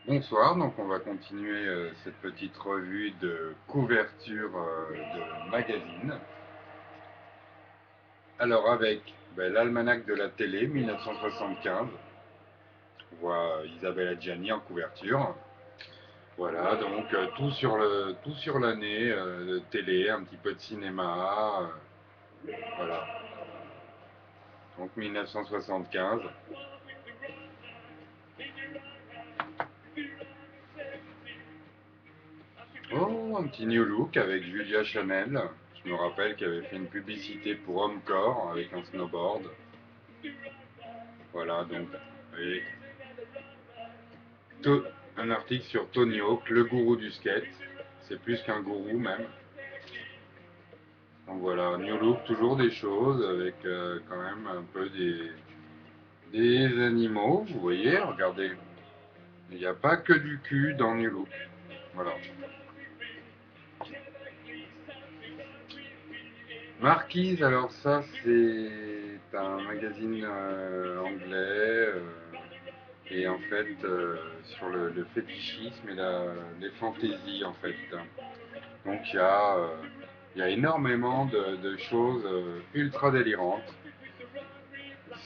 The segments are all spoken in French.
Bonsoir, donc on va continuer cette petite revue de couverture de magazine. Alors avec l'almanach de la télé 1975, on voit Isabelle Adjani en couverture. Voilà, donc tout sur l'année de télé, un petit peu de cinéma, voilà. Donc 1975. Oh, un petit new look avec Julia Chanel. Je me rappelle qu'elle avait fait une publicité pour Homecore avec un snowboard. Voilà, donc, et un article sur Tony Hawk, le gourou du skate. C'est plus qu'un gourou même. Donc voilà, New Look, toujours des choses avec quand même un peu des animaux. Vous voyez, regardez, il n'y a pas que du cul dans New Look. Voilà. Marquise, alors ça c'est un magazine anglais et en fait sur le fétichisme et les fantaisies en fait. Donc il y a énormément de choses ultra délirantes.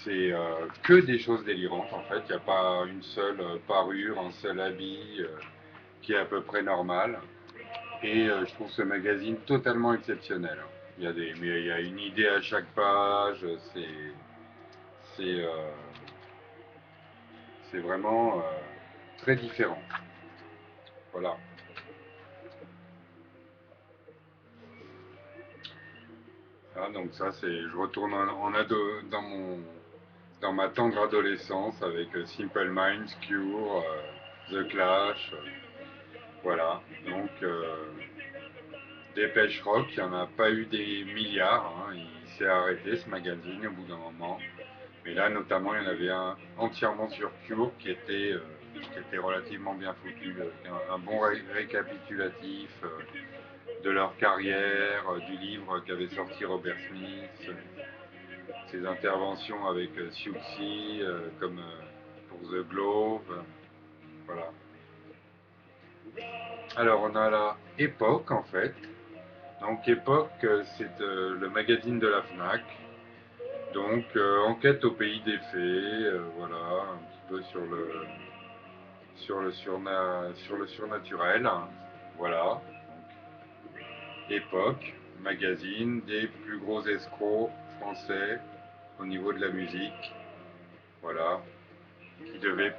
C'est que des choses délirantes en fait. Il n'y a pas une seule parure, un seul habit qui est à peu près normal. Et je trouve ce magazine totalement exceptionnel. Mais il y a une idée à chaque page. C'est euh, c'est vraiment très différent. Voilà. Ah, donc ça c'est, je retourne dans ma tendre adolescence avec Simple Minds, Cure, The Clash, voilà. Donc Dépêche Rock, il n'y en a pas eu des milliards, hein. Il s'est arrêté ce magazine au bout d'un moment. Mais là notamment il y en avait un entièrement sur Cure qui était relativement bien foutu, avec un bon récapitulatif de leur carrière, du livre qu'avait sorti Robert Smith, ses interventions avec Siouxsie, comme pour The Globe, voilà. Alors on a la Époque en fait. Donc Époque, c'est le magazine de la FNAC. Donc enquête au pays des fées, voilà, un petit peu sur le surnaturel, voilà. Époque, magazine des plus gros escrocs français au niveau de la musique, voilà, qui devait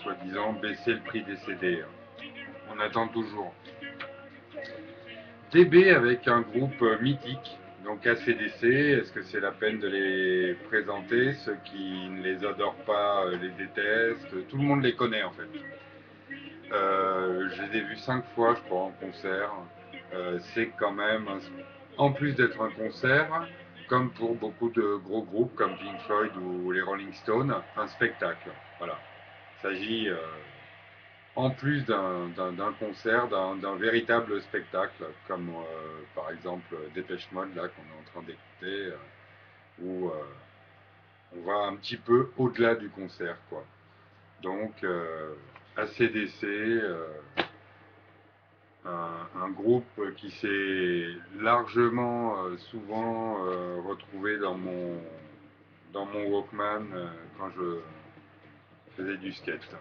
soi-disant baisser le prix des CD. On attend toujours. DB avec un groupe mythique, donc ACDC, est-ce que c'est la peine de les présenter? Ceux qui ne les adorent pas les détestent, tout le monde les connaît en fait. Je les ai vus 5 fois, je crois, en concert. C'est quand même, en plus d'être un concert, comme pour beaucoup de gros groupes comme Pink Floyd ou les Rolling Stones, un spectacle. Voilà. Il s'agit en plus d'un concert, d'un véritable spectacle, comme par exemple Dépêche Mode, là, qu'on est en train d'écouter, où on va un petit peu au-delà du concert, quoi. Donc, ACDC, un groupe qui s'est largement, souvent retrouvé dans mon Walkman quand je faisais du skate.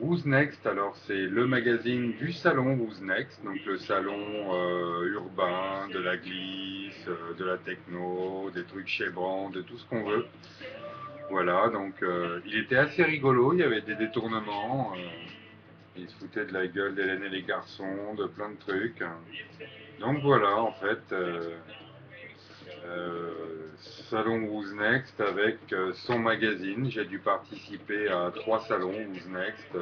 Who's Next, alors c'est le magazine du salon Who's Next, donc le salon urbain, de la glisse, de la techno, des trucs chez Brand, de tout ce qu'on veut. Voilà, donc il était assez rigolo, il y avait des détournements, il se foutait de la gueule d'Hélène et les garçons, de plein de trucs. Donc voilà, en fait, salon Who's Next avec son magazine. J'ai dû participer à 3 salons Who's Next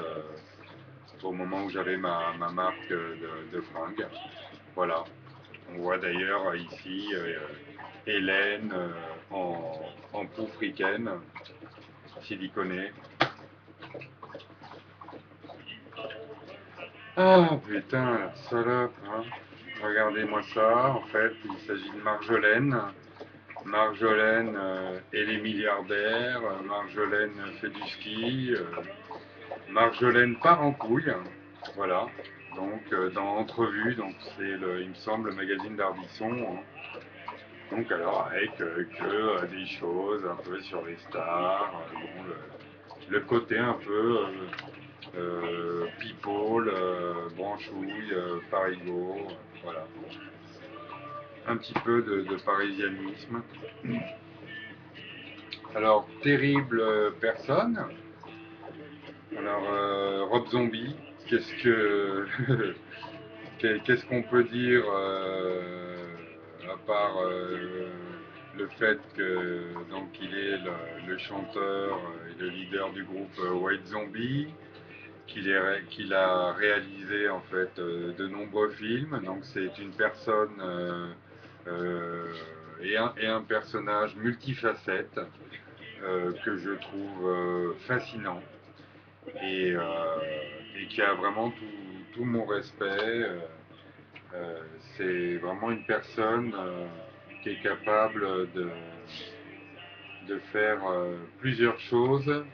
au moment où j'avais ma marque de fringues. Voilà. On voit d'ailleurs ici Hélène en peau africaine, siliconée. Ah putain, la salope, hein. Regardez-moi ça, en fait, il s'agit de Marjolaine. Marjolaine et les milliardaires, Marjolaine fait du ski, Marjolaine part en couille, voilà. Donc dans Entrevue, donc c'est il me semble le magazine d'Ardisson, hein. Donc alors avec des choses un peu sur les stars, bon, le côté un peu people, branchouille, parigot, voilà. Un petit peu de parisianisme. Alors, terrible personne. Alors, Rob Zombie, qu'est-ce que qu'est-ce qu'on peut dire à part le fait que donc il est le chanteur et le leader du groupe White Zombie, qu'il a réalisé en fait de nombreux films. Donc c'est une personne et un personnage multifacette que je trouve fascinant et, euh, et qui a vraiment tout mon respect. C'est vraiment une personne qui est capable de faire plusieurs choses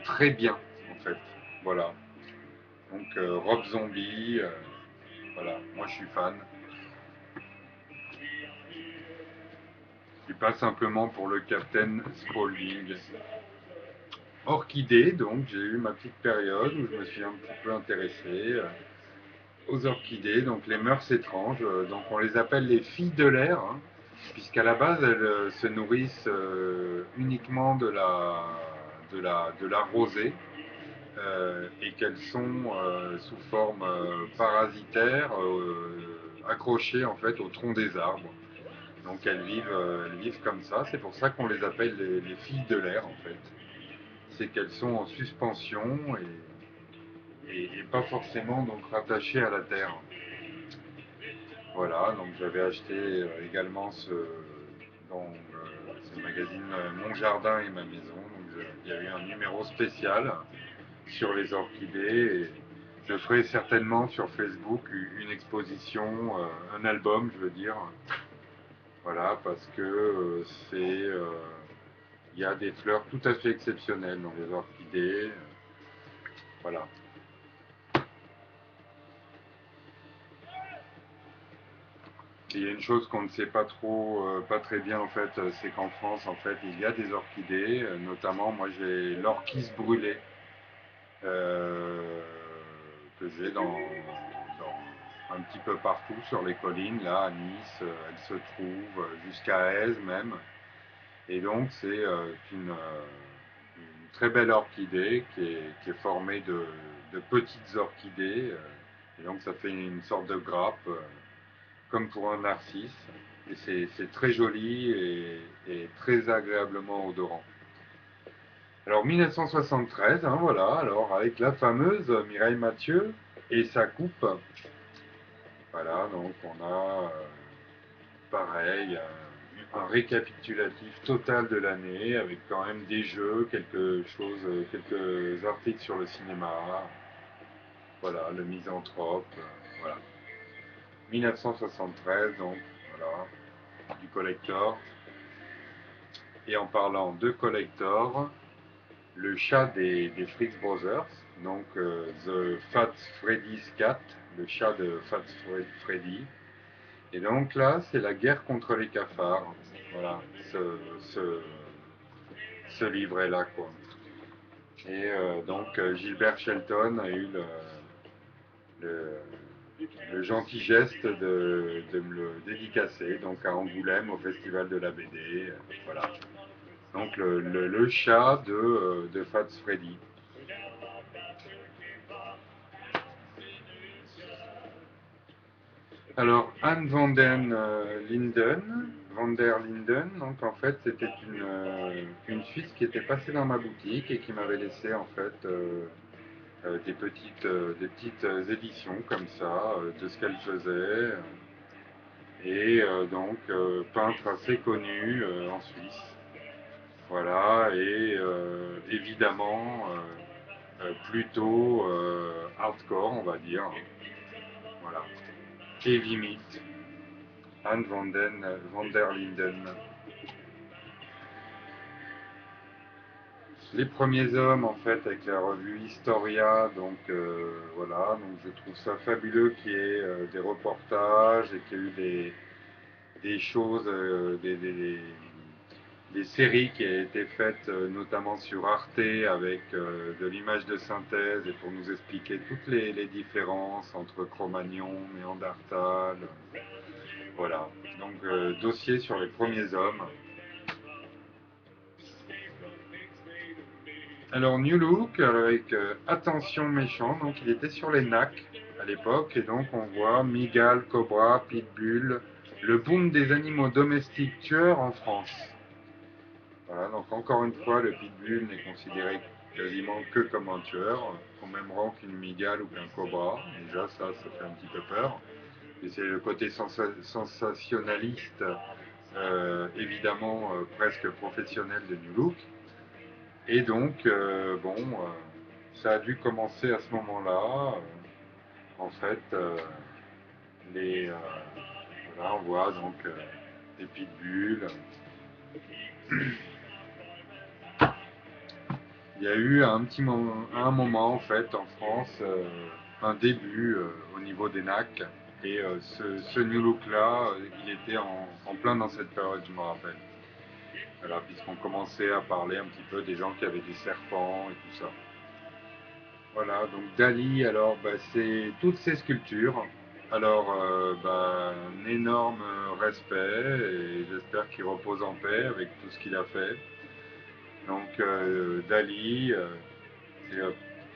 très bien en fait. Voilà. Donc Rob Zombie, voilà, moi je suis fan. Et pas simplement pour le Captain Spaulding. Orchidée, donc j'ai eu ma petite période où je me suis un petit peu intéressé aux orchidées, donc les mœurs étranges. Donc on les appelle les filles de l'air, hein, puisqu'à la base elles se nourrissent uniquement de la rosée et qu'elles sont sous forme parasitaire accrochées en fait au tronc des arbres. Donc elles vivent comme ça. C'est pour ça qu'on les appelle les filles de l'air en fait. C'est qu'elles sont en suspension et pas forcément donc rattachées à la terre. Voilà, donc j'avais acheté également dans ce magazine Mon Jardin et ma Maison. Donc il y a eu un numéro spécial sur les orchidées. Et je ferai certainement sur Facebook une exposition, un album, je veux dire. Voilà, parce que il y a des fleurs tout à fait exceptionnelles dans les orchidées. Voilà. Il y a une chose qu'on ne sait pas trop, pas très bien en fait, c'est qu'en France en fait il y a des orchidées, notamment moi j'ai l'orchis brûlée euh, que j'ai un petit peu partout sur les collines, là à Nice, elle se trouve jusqu'à Aise même, et donc c'est une très belle orchidée qui est formée de petites orchidées, et donc ça fait une sorte de grappe. Comme pour un narcisse. Et c'est très joli et très agréablement odorant. Alors 1973, hein, voilà, alors avec la fameuse Mireille Mathieu et sa coupe. Voilà, donc on a pareil, un récapitulatif total de l'année avec quand même des jeux, quelques articles sur le cinéma. Voilà, le misanthrope, voilà. 1973, donc voilà, du collector. Et en parlant de collector, le chat des Fricks Brothers, donc The Fat Freddy's Cat, le chat de Fat Freddy. Et donc là, c'est la guerre contre les cafards. Voilà, ce, ce livret-là, quoi. Et donc Gilbert Shelton a eu le, le gentil geste de me le dédicacer, donc à Angoulême, au Festival de la BD. Voilà. Donc le chat de Fats Freddy. Alors Anne Van der Linden, donc en fait c'était une Suisse qui était passée dans ma boutique et qui m'avait laissé en fait des petites éditions comme ça de ce qu'elle faisait et donc peintre assez connu en Suisse. Voilà, et évidemment plutôt hardcore, on va dire. Voilà. Heavy Meat, Anne van der Linden. les premiers hommes en fait avec la revue Historia, donc voilà, donc je trouve ça fabuleux qu'il y ait des reportages et qu'il y ait eu des choses, des séries qui ont été faites notamment sur Arte avec de l'image de synthèse et pour nous expliquer toutes les différences entre Cro-Magnon, Néandertal, voilà. Donc dossier sur les premiers hommes. Alors New Look avec Attention méchant, donc il était sur les NAC à l'époque et donc on voit Miguel, Cobra, Pitbull, le boom des animaux domestiques tueurs en France. Voilà, donc encore une fois le Pitbull n'est considéré quasiment que comme un tueur, au même rang qu'une Miguel ou qu'un Cobra. Déjà ça fait un petit peu peur. Et c'est le côté sensationnaliste, évidemment presque professionnel de New Look. Et donc, ça a dû commencer à ce moment-là. En fait, les, voilà, on voit donc des pitbulls. Il y a eu un moment en fait en France, un début au niveau des NAC. Et ce New Look-là, il était en plein dans cette période, je me rappelle. Voilà, puisqu'on commençait à parler un petit peu des gens qui avaient des serpents et tout ça. Voilà, donc Dali, alors c'est toutes ces sculptures. Alors, un énorme respect et j'espère qu'il repose en paix avec tout ce qu'il a fait. Donc Dali, c'est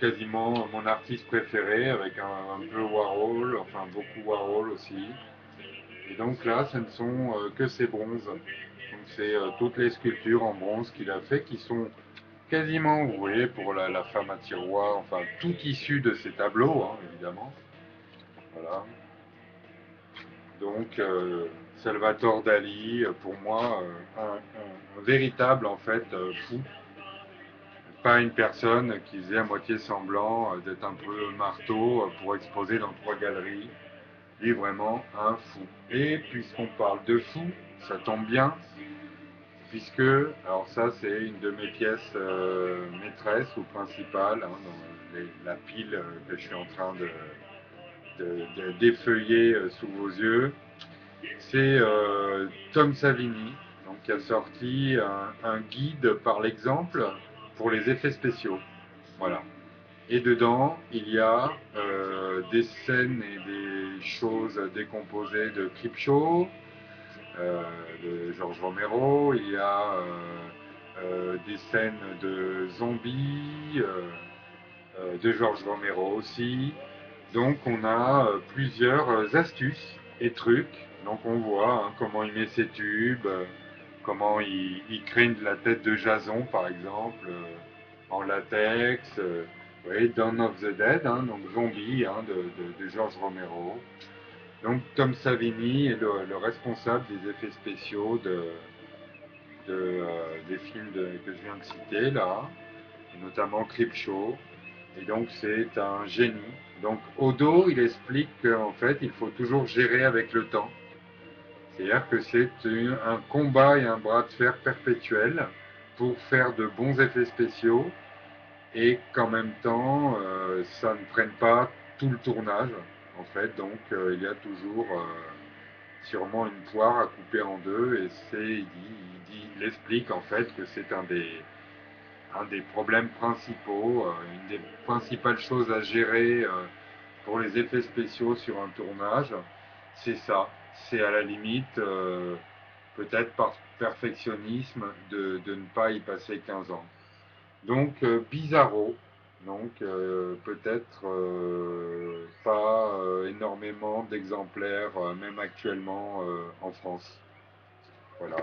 quasiment mon artiste préféré avec un peu Warhol, enfin beaucoup Warhol aussi. Et donc là, ce ne sont que ces bronzes. Donc c'est toutes les sculptures en bronze qu'il a fait qui sont quasiment, vous voyez, pour la femme à tiroir, enfin tout issu de ces tableaux, hein, évidemment. Voilà. Donc Salvatore Dali, pour moi, un véritable en fait fou, pas une personne qui faisait à moitié semblant d'être un peu marteau pour exposer dans 3 galeries. Lui vraiment un fou. Et puisqu'on parle de fou, ça tombe bien, puisque, alors ça c'est une de mes pièces maîtresses ou principales, hein, dans la pile que je suis en train de d'effeuiller sous vos yeux, c'est Tom Savini, donc, qui a sorti un guide par l'exemple pour les effets spéciaux. Voilà. Et dedans, il y a des scènes et des choses décomposées de Creepshow, euh, de George Romero, il y a des scènes de zombies, de George Romero aussi. Donc on a plusieurs astuces et trucs. Donc on voit hein, comment il met ses tubes, comment il crée la tête de Jason par exemple, en latex. Vous voyez, Dawn of the Dead, hein, donc Zombie hein, de George Romero. Donc Tom Savini est le responsable des effets spéciaux des films que je viens de citer là, notamment Creepshow. Et donc c'est un génie. Donc Odo, il explique qu'en fait, il faut toujours gérer avec le temps. C'est-à-dire que c'est un combat et un bras de fer perpétuel pour faire de bons effets spéciaux et qu'en même temps, ça ne prenne pas tout le tournage. En fait, donc il y a toujours sûrement une poire à couper en deux et il explique en fait que c'est un des problèmes principaux, une des principales choses à gérer pour les effets spéciaux sur un tournage, c'est ça. C'est à la limite, peut-être par perfectionnisme, de ne pas y passer 15 ans. Donc, Bizarro, donc peut-être pas énormément d'exemplaires, même actuellement en France. Voilà.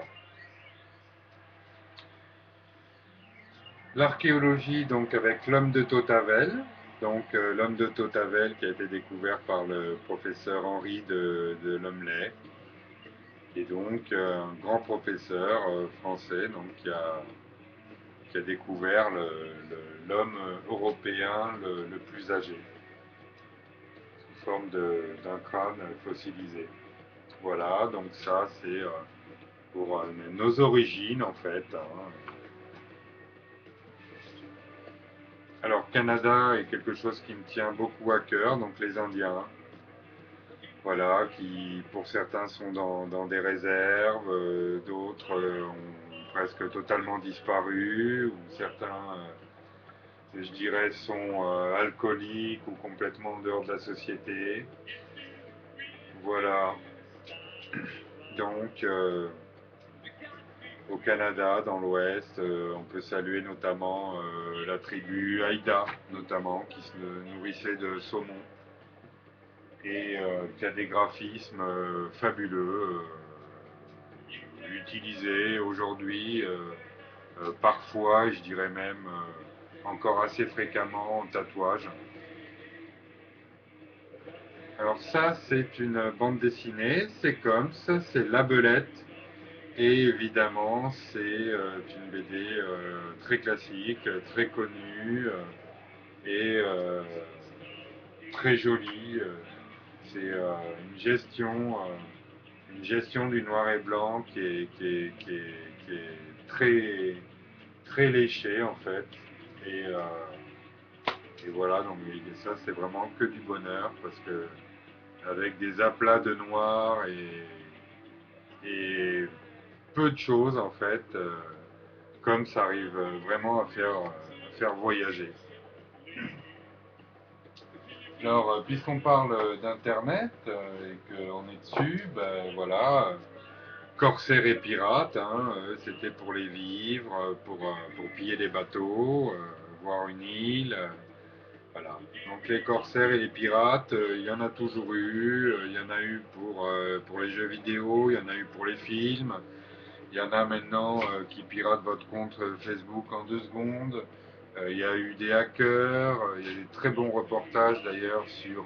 L'archéologie, donc avec l'homme de Tautavel, donc l'homme de Tautavel qui a été découvert par le professeur Henri de Lomelay, qui est donc un grand professeur français donc, qui a découvert l'homme européen le plus âgé, sous forme d'un crâne fossilisé. Voilà, donc ça c'est pour nos origines en fait. Hein. Alors, Canada est quelque chose qui me tient beaucoup à cœur, donc les Indiens, voilà, qui pour certains sont dans des réserves, d'autres ont presque totalement disparu, ou certains, je dirais, sont alcooliques ou complètement en dehors de la société. Voilà, donc au Canada, dans l'Ouest, on peut saluer notamment la tribu Haïda, notamment, qui se nourrissait de saumon et qui a des graphismes fabuleux, utilisés aujourd'hui, parfois, je dirais même encore assez fréquemment en tatouage. Alors ça, c'est une bande dessinée, c'est comme ça, c'est La Belette. Et évidemment, c'est une BD très classique, très connue et très jolie. C'est une gestion du noir et blanc qui est très, très léchée en fait. Et, euh, et voilà, donc ça c'est vraiment que du bonheur parce que avec des aplats de noir et peu de choses en fait, comme ça arrive vraiment à faire voyager. Alors, puisqu'on parle d'Internet et qu'on est dessus, ben voilà, corsaires et pirates, hein, c'était pour les vivres, pour piller des bateaux, voir une île, voilà. Donc les corsaires et les pirates, il y en a toujours eu, il y en a eu pour les jeux vidéo, il y en a eu pour les films, il y en a maintenant qui piratent votre compte Facebook en 2 secondes. Il y a eu des hackers, il y a des très bons reportages d'ailleurs sur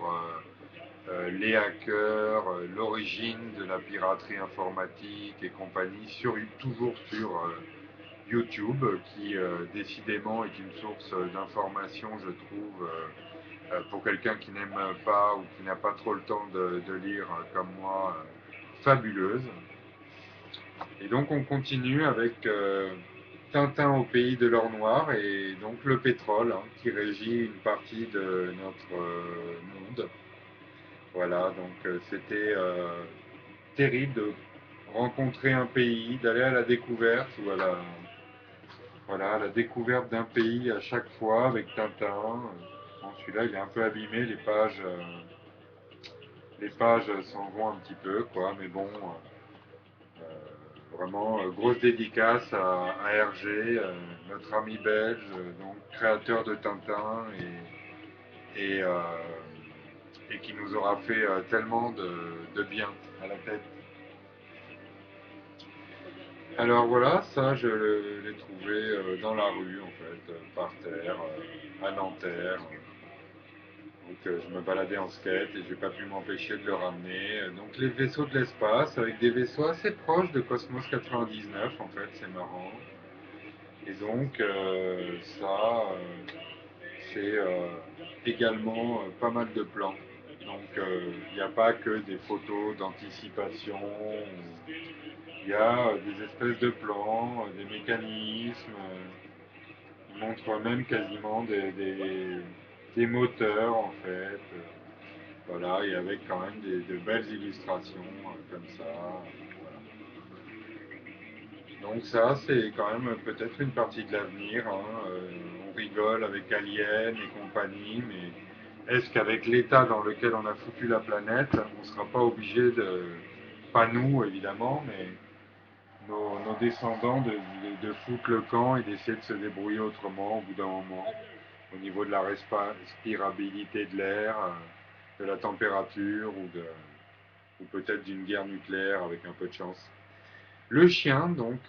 les hackers, l'origine de la piraterie informatique et compagnie, toujours sur YouTube, qui décidément est une source d'information, je trouve, pour quelqu'un qui n'aime pas ou qui n'a pas trop le temps de lire comme moi, fabuleuse. Et donc on continue avec Tintin au pays de l'or noir et donc le pétrole hein, qui régit une partie de notre monde. Voilà, donc c'était terrible de rencontrer un pays, d'aller à la découverte ou voilà, à la découverte d'un pays à chaque fois avec Tintin. Bon, celui-là il est un peu abîmé, les pages s'en vont un petit peu, quoi, mais bon. Vraiment, grosse dédicace à Hergé, notre ami belge, donc créateur de Tintin et, euh, et qui nous aura fait tellement de bien à la tête. Alors voilà, ça je l'ai trouvé dans la rue en fait, par terre, à Nanterre. Donc je me baladais en skate et j'ai pas pu m'empêcher de le ramener. Donc les vaisseaux de l'espace avec des vaisseaux assez proches de Cosmos 99 en fait, c'est marrant. Et donc ça, c'est également pas mal de plans. Donc il n'y a pas que des photos d'anticipation, il y a des espèces de plans, des mécanismes, ils montrent même quasiment des moteurs en fait. Voilà, et avec quand même de belles illustrations comme ça. Voilà. Donc ça, c'est quand même peut-être une partie de l'avenir. Hein. On rigole avec Alien et compagnie, mais est-ce qu'avec l'état dans lequel on a foutu la planète, on ne sera pas obligé de, pas nous évidemment, mais nos descendants de foutre le camp et d'essayer de se débrouiller autrement au bout d'un moment, au niveau de la respirabilité de l'air, de la température ou peut-être d'une guerre nucléaire avec un peu de chance. Le chien, donc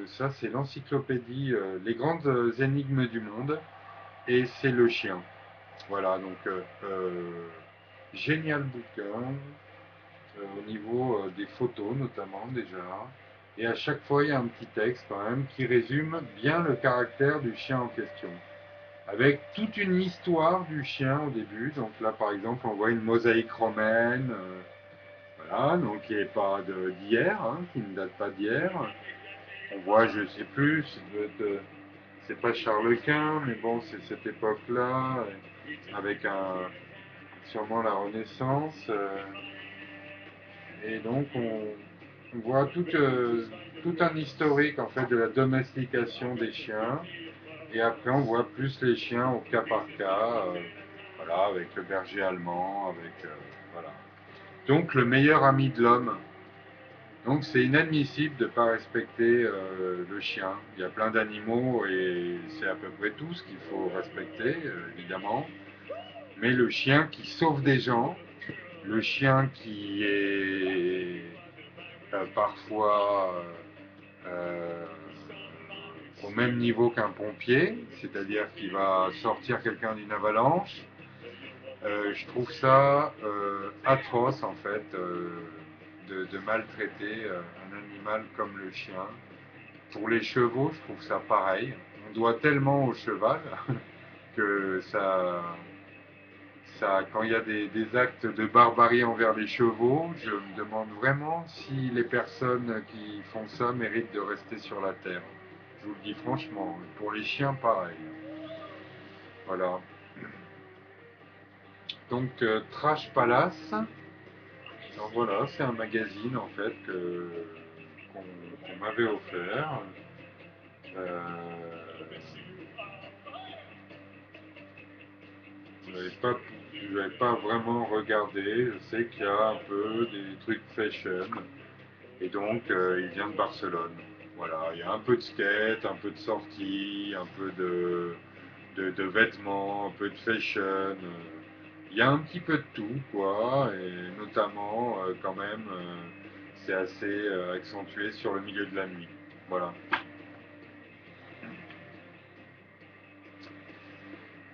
ça c'est l'encyclopédie Les grandes énigmes du monde et c'est le chien. Voilà, donc génial bouquin au niveau des photos notamment déjà. Et à chaque fois il y a un petit texte quand même qui résume bien le caractère du chien en question. Avec toute une histoire du chien au début. Donc là par exemple on voit une mosaïque romaine. Voilà, donc qui n'est pas d'hier, hein, qui ne date pas d'hier. On voit, je sais plus, c'est pas Charles Quint, mais bon, c'est cette époque-là, avec sûrement la Renaissance. Et donc, on voit tout un historique en fait de la domestication des chiens. Et après, on voit plus les chiens au cas par cas, voilà, avec le berger allemand, voilà. Donc, le meilleur ami de l'homme. Donc, c'est inadmissible de ne pas respecter le chien. Il y a plein d'animaux et c'est à peu près tout ce qu'il faut respecter, évidemment. Mais le chien qui sauve des gens, le chien qui est parfois au même niveau qu'un pompier, c'est-à-dire qu'il va sortir quelqu'un d'une avalanche. Je trouve ça atroce en fait de maltraiter un animal comme le chien. Pour les chevaux, je trouve ça pareil. On doit tellement au cheval que quand il y a des actes de barbarie envers les chevaux, je me demande vraiment si les personnes qui font ça méritent de rester sur la terre. Je vous le dis franchement, pour les chiens, pareil. Voilà. Donc, Trash Palace, alors voilà, c'est un magazine en fait qu'on m'avait offert. Euh, je n'avais pas vraiment regardé. Je sais qu'il y a un peu des trucs fashion. Et donc, il vient de Barcelone. Voilà, il y a un peu de skate, un peu de sortie, un peu de vêtements, un peu de fashion. Il y a un petit peu de tout, quoi. Et notamment, quand même, c'est assez accentué sur le milieu de la nuit. Voilà.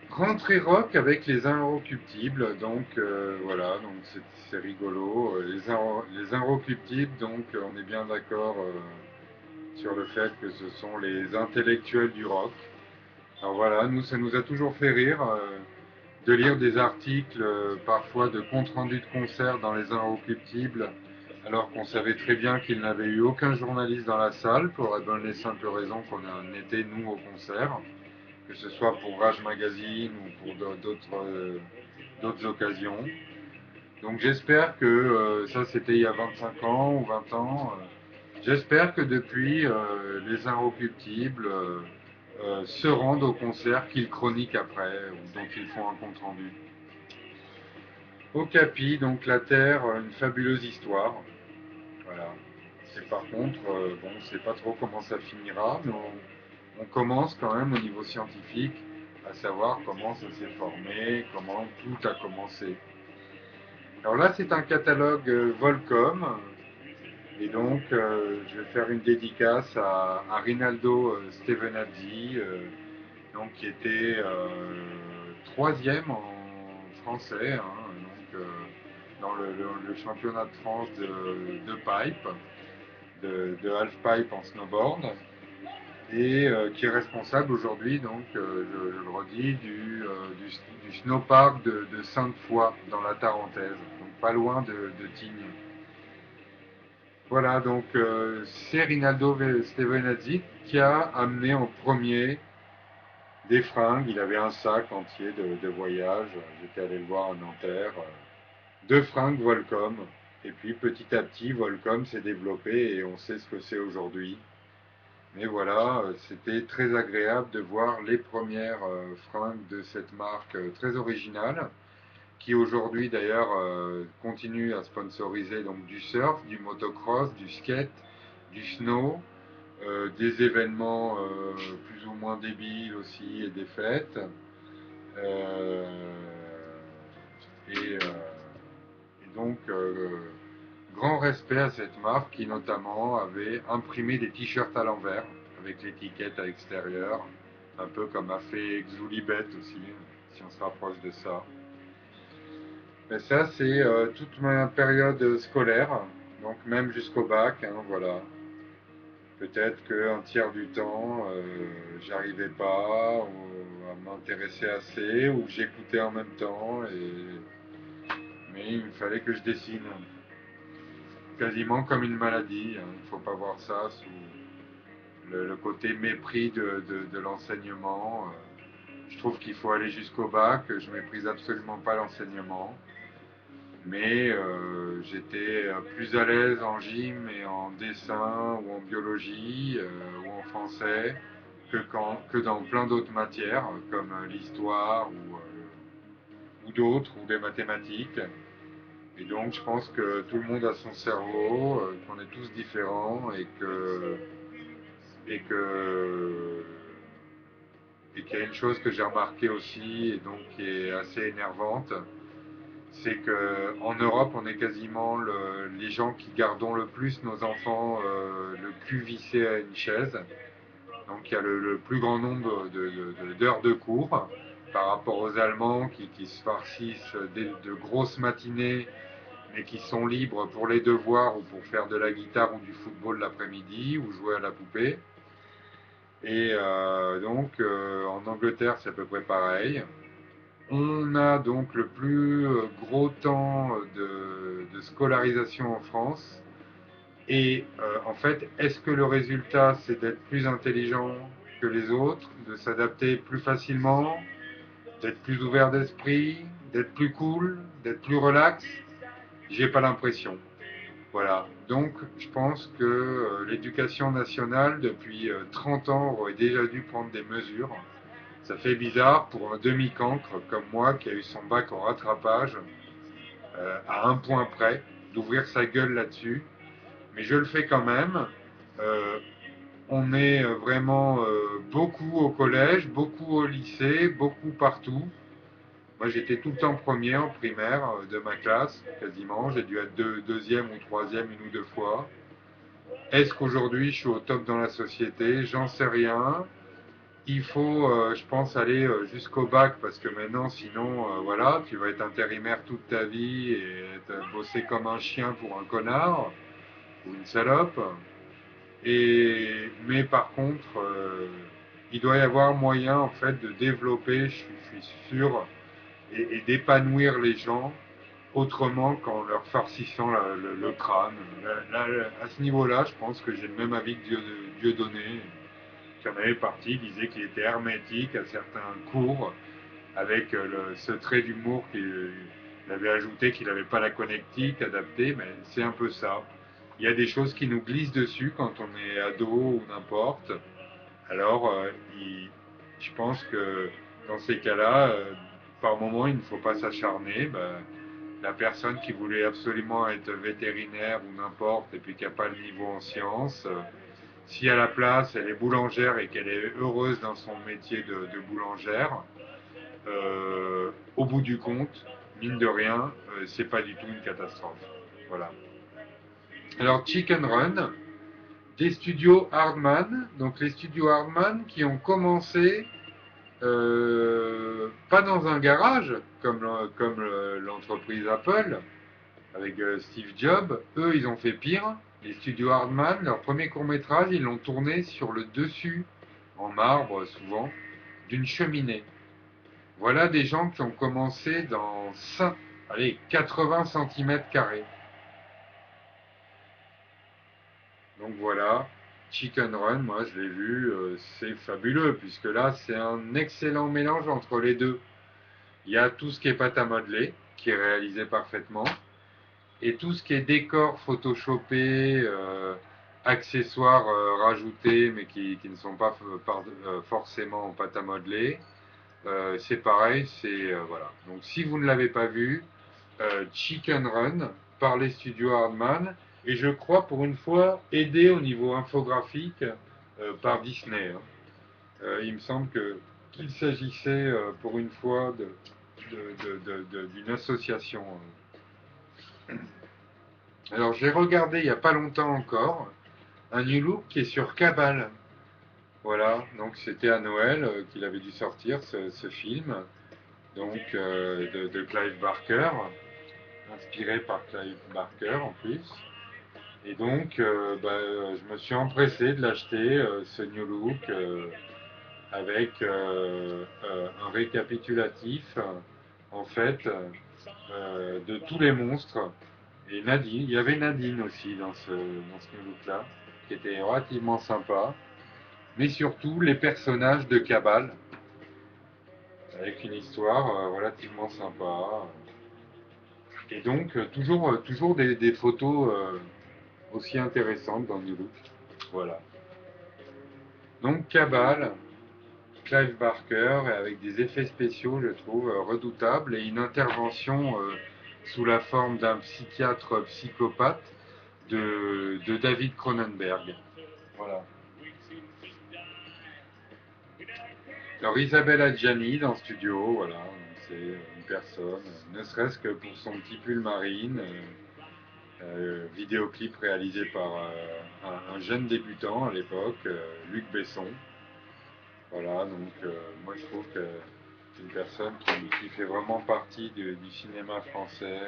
Rentrée rock avec les inrecuptibles, donc voilà, donc c'est rigolo. Les inrecuptibles, donc on est bien d'accord sur le fait que ce sont les intellectuels du rock. Alors voilà, nous, ça nous a toujours fait rire de lire des articles parfois de compte rendu de concert dans les Inrecuptibles, alors qu'on savait très bien qu'il n'avait eu aucun journaliste dans la salle, pour la bonne et simple raison qu'on était nous au concert, que ce soit pour Rage Magazine ou pour d'autres occasions. Donc j'espère que ça c'était il y a 25 ans ou 20 ans. J'espère que depuis les Inrecuptibles se rendent au concert qu'ils chroniquent après ou dont ils font un compte rendu. Okapi, donc la Terre, une fabuleuse histoire. Voilà. C'est par contre, bon, on ne sait pas trop comment ça finira, mais on commence quand même au niveau scientifique à savoir comment ça s'est formé, comment tout a commencé. Alors là, c'est un catalogue Volcom, et donc je vais faire une dédicace à Rinaldo Stevenazzi, donc, qui était troisième en français, hein, donc, dans le championnat de France de pipe, de half-pipe en snowboard, et qui est responsable aujourd'hui, donc, je le redis, du snowpark de Sainte-Foy dans la Tarentaise, donc pas loin de Tignes. Voilà, donc c'est Rinaldo Stevenazzi qui a amené en premier des fringues. Il avait un sac entier de voyage. J'étais allé le voir à Nanterre. Deux fringues Volcom. Et puis petit à petit, Volcom s'est développé et on sait ce que c'est aujourd'hui. Mais voilà, c'était très agréable de voir les premières fringues de cette marque très originale, qui aujourd'hui d'ailleurs continue à sponsoriser donc du surf, du motocross, du skate, du snow, des événements plus ou moins débiles aussi et des fêtes. Euh, et, donc, grand respect à cette marque qui notamment avait imprimé des t-shirts à l'envers avec l'étiquette à l'extérieur, un peu comme a fait Xulibet aussi, si on se rapproche de ça. Mais ça, c'est toute ma période scolaire, donc même jusqu'au bac, hein, voilà. Peut-être qu'un tiers du temps, j'arrivais pas à m'intéresser assez, ou j'écoutais en même temps, mais il fallait que je dessine. Quasiment comme une maladie, hein. Il ne faut pas voir ça le côté mépris de l'enseignement. Je trouve qu'il faut aller jusqu'au bac. Je méprise absolument pas l'enseignement. Mais j'étais plus à l'aise en gym et en dessin ou en biologie ou en français que dans plein d'autres matières comme l'histoire ou d'autres ou des mathématiques. Et donc je pense que tout le monde a son cerveau, qu'on est tous différents et que et qu'il y a une chose que j'ai remarqué aussi et donc qui est assez énervante, c'est qu'en Europe, on est quasiment les gens qui gardons le plus nos enfants le cul vissé à une chaise. Donc il y a le plus grand nombre d'heures de cours par rapport aux Allemands qui se farcissent de grosses matinées mais qui sont libres pour les devoirs ou pour faire de la guitare ou du football l'après-midi ou jouer à la poupée. Et donc en Angleterre, c'est à peu près pareil. On a donc le plus gros temps de scolarisation en France. Et en fait, est-ce que le résultat, c'est d'être plus intelligent que les autres, de s'adapter plus facilement, d'être plus ouvert d'esprit, d'être plus cool, d'être plus relax? J'ai pas l'impression. Voilà. Donc, je pense que l'éducation nationale, depuis 30 ans, aurait déjà dû prendre des mesures. Ça fait bizarre pour un demi-cancre comme moi qui a eu son bac en rattrapage à un point près, d'ouvrir sa gueule là-dessus. Mais je le fais quand même. Euh, on est vraiment beaucoup au collège, beaucoup au lycée, beaucoup partout. Moi j'étais tout le temps premier en primaire de ma classe, quasiment. J'ai dû être deuxième ou troisième une ou deux fois. Est-ce qu'aujourd'hui je suis au top dans la société? J'en sais rien. Il faut, je pense, aller jusqu'au bac parce que maintenant, sinon, voilà, tu vas être intérimaire toute ta vie et bosser comme un chien pour un connard ou une salope. Mais par contre, il doit y avoir moyen en fait de développer, je suis sûr, et d'épanouir les gens autrement qu'en leur farcissant le crâne. À ce niveau-là, je pense que j'ai le même avis que Dieudonné, qui en avait parti, disait qu'il était hermétique à certains cours, avec ce trait d'humour qu'il avait ajouté, qu'il n'avait pas la connectique adaptée, mais c'est un peu ça. Il y a des choses qui nous glissent dessus quand on est ado ou n'importe. Alors, je pense que dans ces cas-là, par moment, il ne faut pas s'acharner. Ben, la personne qui voulait absolument être vétérinaire ou n'importe, et puis qui n'a pas le niveau en sciences, si à la place elle est boulangère et qu'elle est heureuse dans son métier de boulangère, au bout du compte, mine de rien, c'est pas du tout une catastrophe. Voilà. Alors Chicken Run, des studios Hardman, donc les studios Hardman qui ont commencé pas dans un garage comme l'entreprise Apple avec Steve Jobs, eux ils ont fait pire. Les studios Hardman, leur premier court métrage, ils l'ont tourné sur le dessus, en marbre souvent, d'une cheminée. Voilà des gens qui ont commencé dans 80 cm². Donc voilà, Chicken Run, moi je l'ai vu, c'est fabuleux, puisque là c'est un excellent mélange entre les deux. Il y a tout ce qui est pâte à modeler, qui est réalisé parfaitement, et tout ce qui est décor photoshopé, accessoires rajoutés, mais qui ne sont pas forcément en pâte à modeler. C'est pareil, c'est voilà. Donc si vous ne l'avez pas vu, Chicken Run par les studios Hardman et je crois pour une fois aidé au niveau infographique par Disney. Hein. Il me semble qu'il s'agissait pour une fois d'une association. Alors j'ai regardé il n'y a pas longtemps encore un New Look qui est sur Cabal. Voilà, donc c'était à Noël qu'il avait dû sortir ce film, donc de Clive Barker, inspiré par Clive Barker en plus. Et donc, je me suis empressé de l'acheter, ce New Look, avec un récapitulatif, en fait, de tous les monstres. Et Nadine, il y avait Nadine aussi dans ce New Look-là, qui était relativement sympa. mais surtout les personnages de Cabal, avec une histoire relativement sympa. Et donc, toujours des photos aussi intéressantes dans du look. Voilà. Donc, Cabal, Clive Barker, avec des effets spéciaux, je trouve, redoutables, et une intervention sous la forme d'un psychiatre psychopathe de David Cronenberg. Voilà. Alors Isabella Gianni dans le studio, voilà, c'est une personne, ne serait-ce que pour son petit pull marine, vidéoclip réalisé par un jeune débutant à l'époque, Luc Besson. Voilà, donc moi je trouve que c'est une personne qui fait vraiment partie du cinéma français.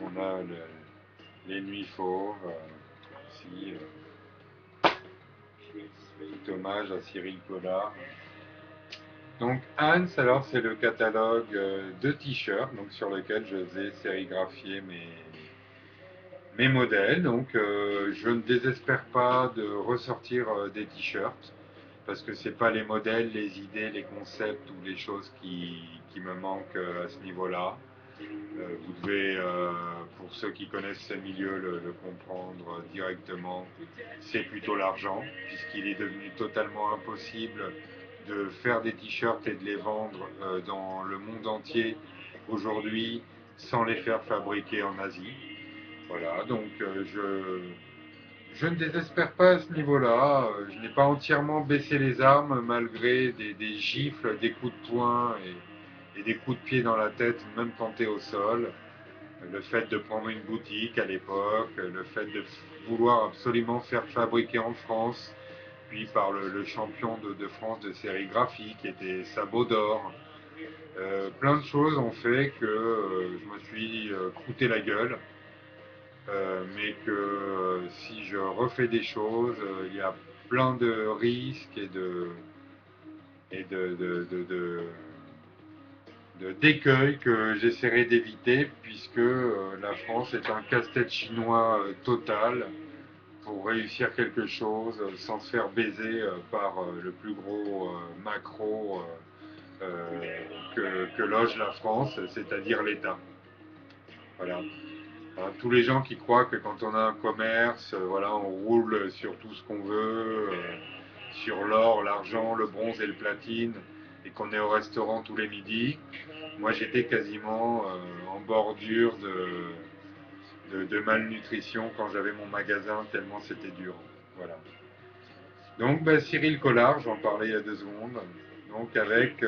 On a les Nuits Fauves, aussi, tout hommage à Cyril Collard. Donc Hans, alors c'est le catalogue de t-shirts donc sur lequel je faisais sérigraphier mes modèles. Donc je ne désespère pas de ressortir des t-shirts parce que c'est pas les modèles, les idées, les concepts ou les choses qui me manquent à ce niveau-là. Vous devez, pour ceux qui connaissent ce milieu, le comprendre directement. C'est plutôt l'argent, puisqu'il est devenu totalement impossible de faire des t-shirts et de les vendre dans le monde entier aujourd'hui sans les faire fabriquer en Asie. Voilà, donc je ne désespère pas à ce niveau-là. Je n'ai pas entièrement baissé les armes malgré des gifles, des coups de poing et des coups de pied dans la tête, même tentés au sol. Le fait de prendre une boutique à l'époque, le fait de vouloir absolument faire fabriquer en France, puis par le champion de France de sérigraphie qui était Sabot d'Or. Plein de choses ont fait que je me suis croûté la gueule, mais que si je refais des choses, il y a plein de risques et d'écueils que j'essaierai d'éviter, puisque la France est un casse-tête chinois total pour réussir quelque chose sans se faire baiser par le plus gros macro que loge la France, c'est-à-dire l'État. Voilà. Tous les gens qui croient que quand on a un commerce, voilà, on roule sur tout ce qu'on veut, sur l'or, l'argent, le bronze et le platine, et qu'on est au restaurant tous les midis. Moi, j'étais quasiment en bordure de malnutrition quand j'avais mon magasin, tellement c'était dur. Voilà. Donc, bah, Cyril Collard, j'en parlais il y a 2 secondes. Donc, avec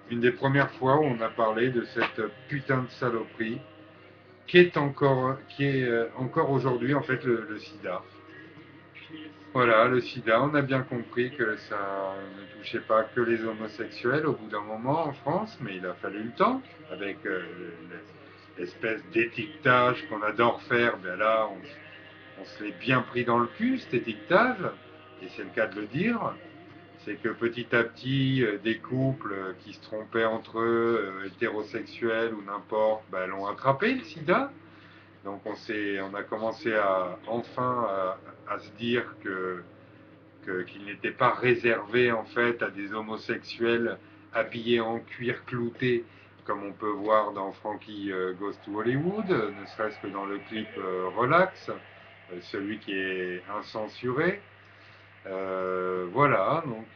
une des premières fois où on a parlé de cette putain de saloperie qui est encore aujourd'hui en fait le sida. Voilà, le sida, on a bien compris que ça ne touchait pas que les homosexuels au bout d'un moment en France, mais il a fallu le temps, avec l'espèce d'étiquetage qu'on adore faire. Ben là, on se l'est bien pris dans le cul, cet étiquetage, et c'est le cas de le dire. C'est que petit à petit, des couples qui se trompaient entre eux, hétérosexuels ou n'importe, ben, l'ont attrapé, le sida. Donc on a commencé enfin à se dire qu'il n'était pas réservé en fait à des homosexuels habillés en cuir clouté, comme on peut voir dans Frankie Goes to Hollywood, ne serait-ce que dans le clip Relax, celui qui est incensuré. Voilà, donc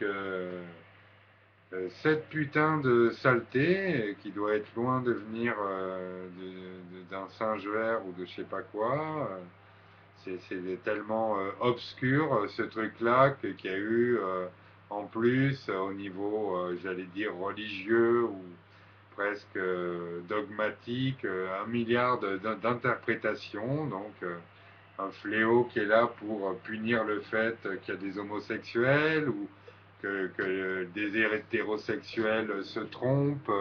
cette putain de saleté qui doit être loin de venir d'un singe vert ou de je sais pas quoi. C'est tellement obscur ce truc-là qu'il y a eu en plus au niveau, j'allais dire, religieux ou presque dogmatique, 1 milliard d'interprétations. Donc un fléau qui est là pour punir le fait qu'il y a des homosexuels ou que des hétérosexuels se trompent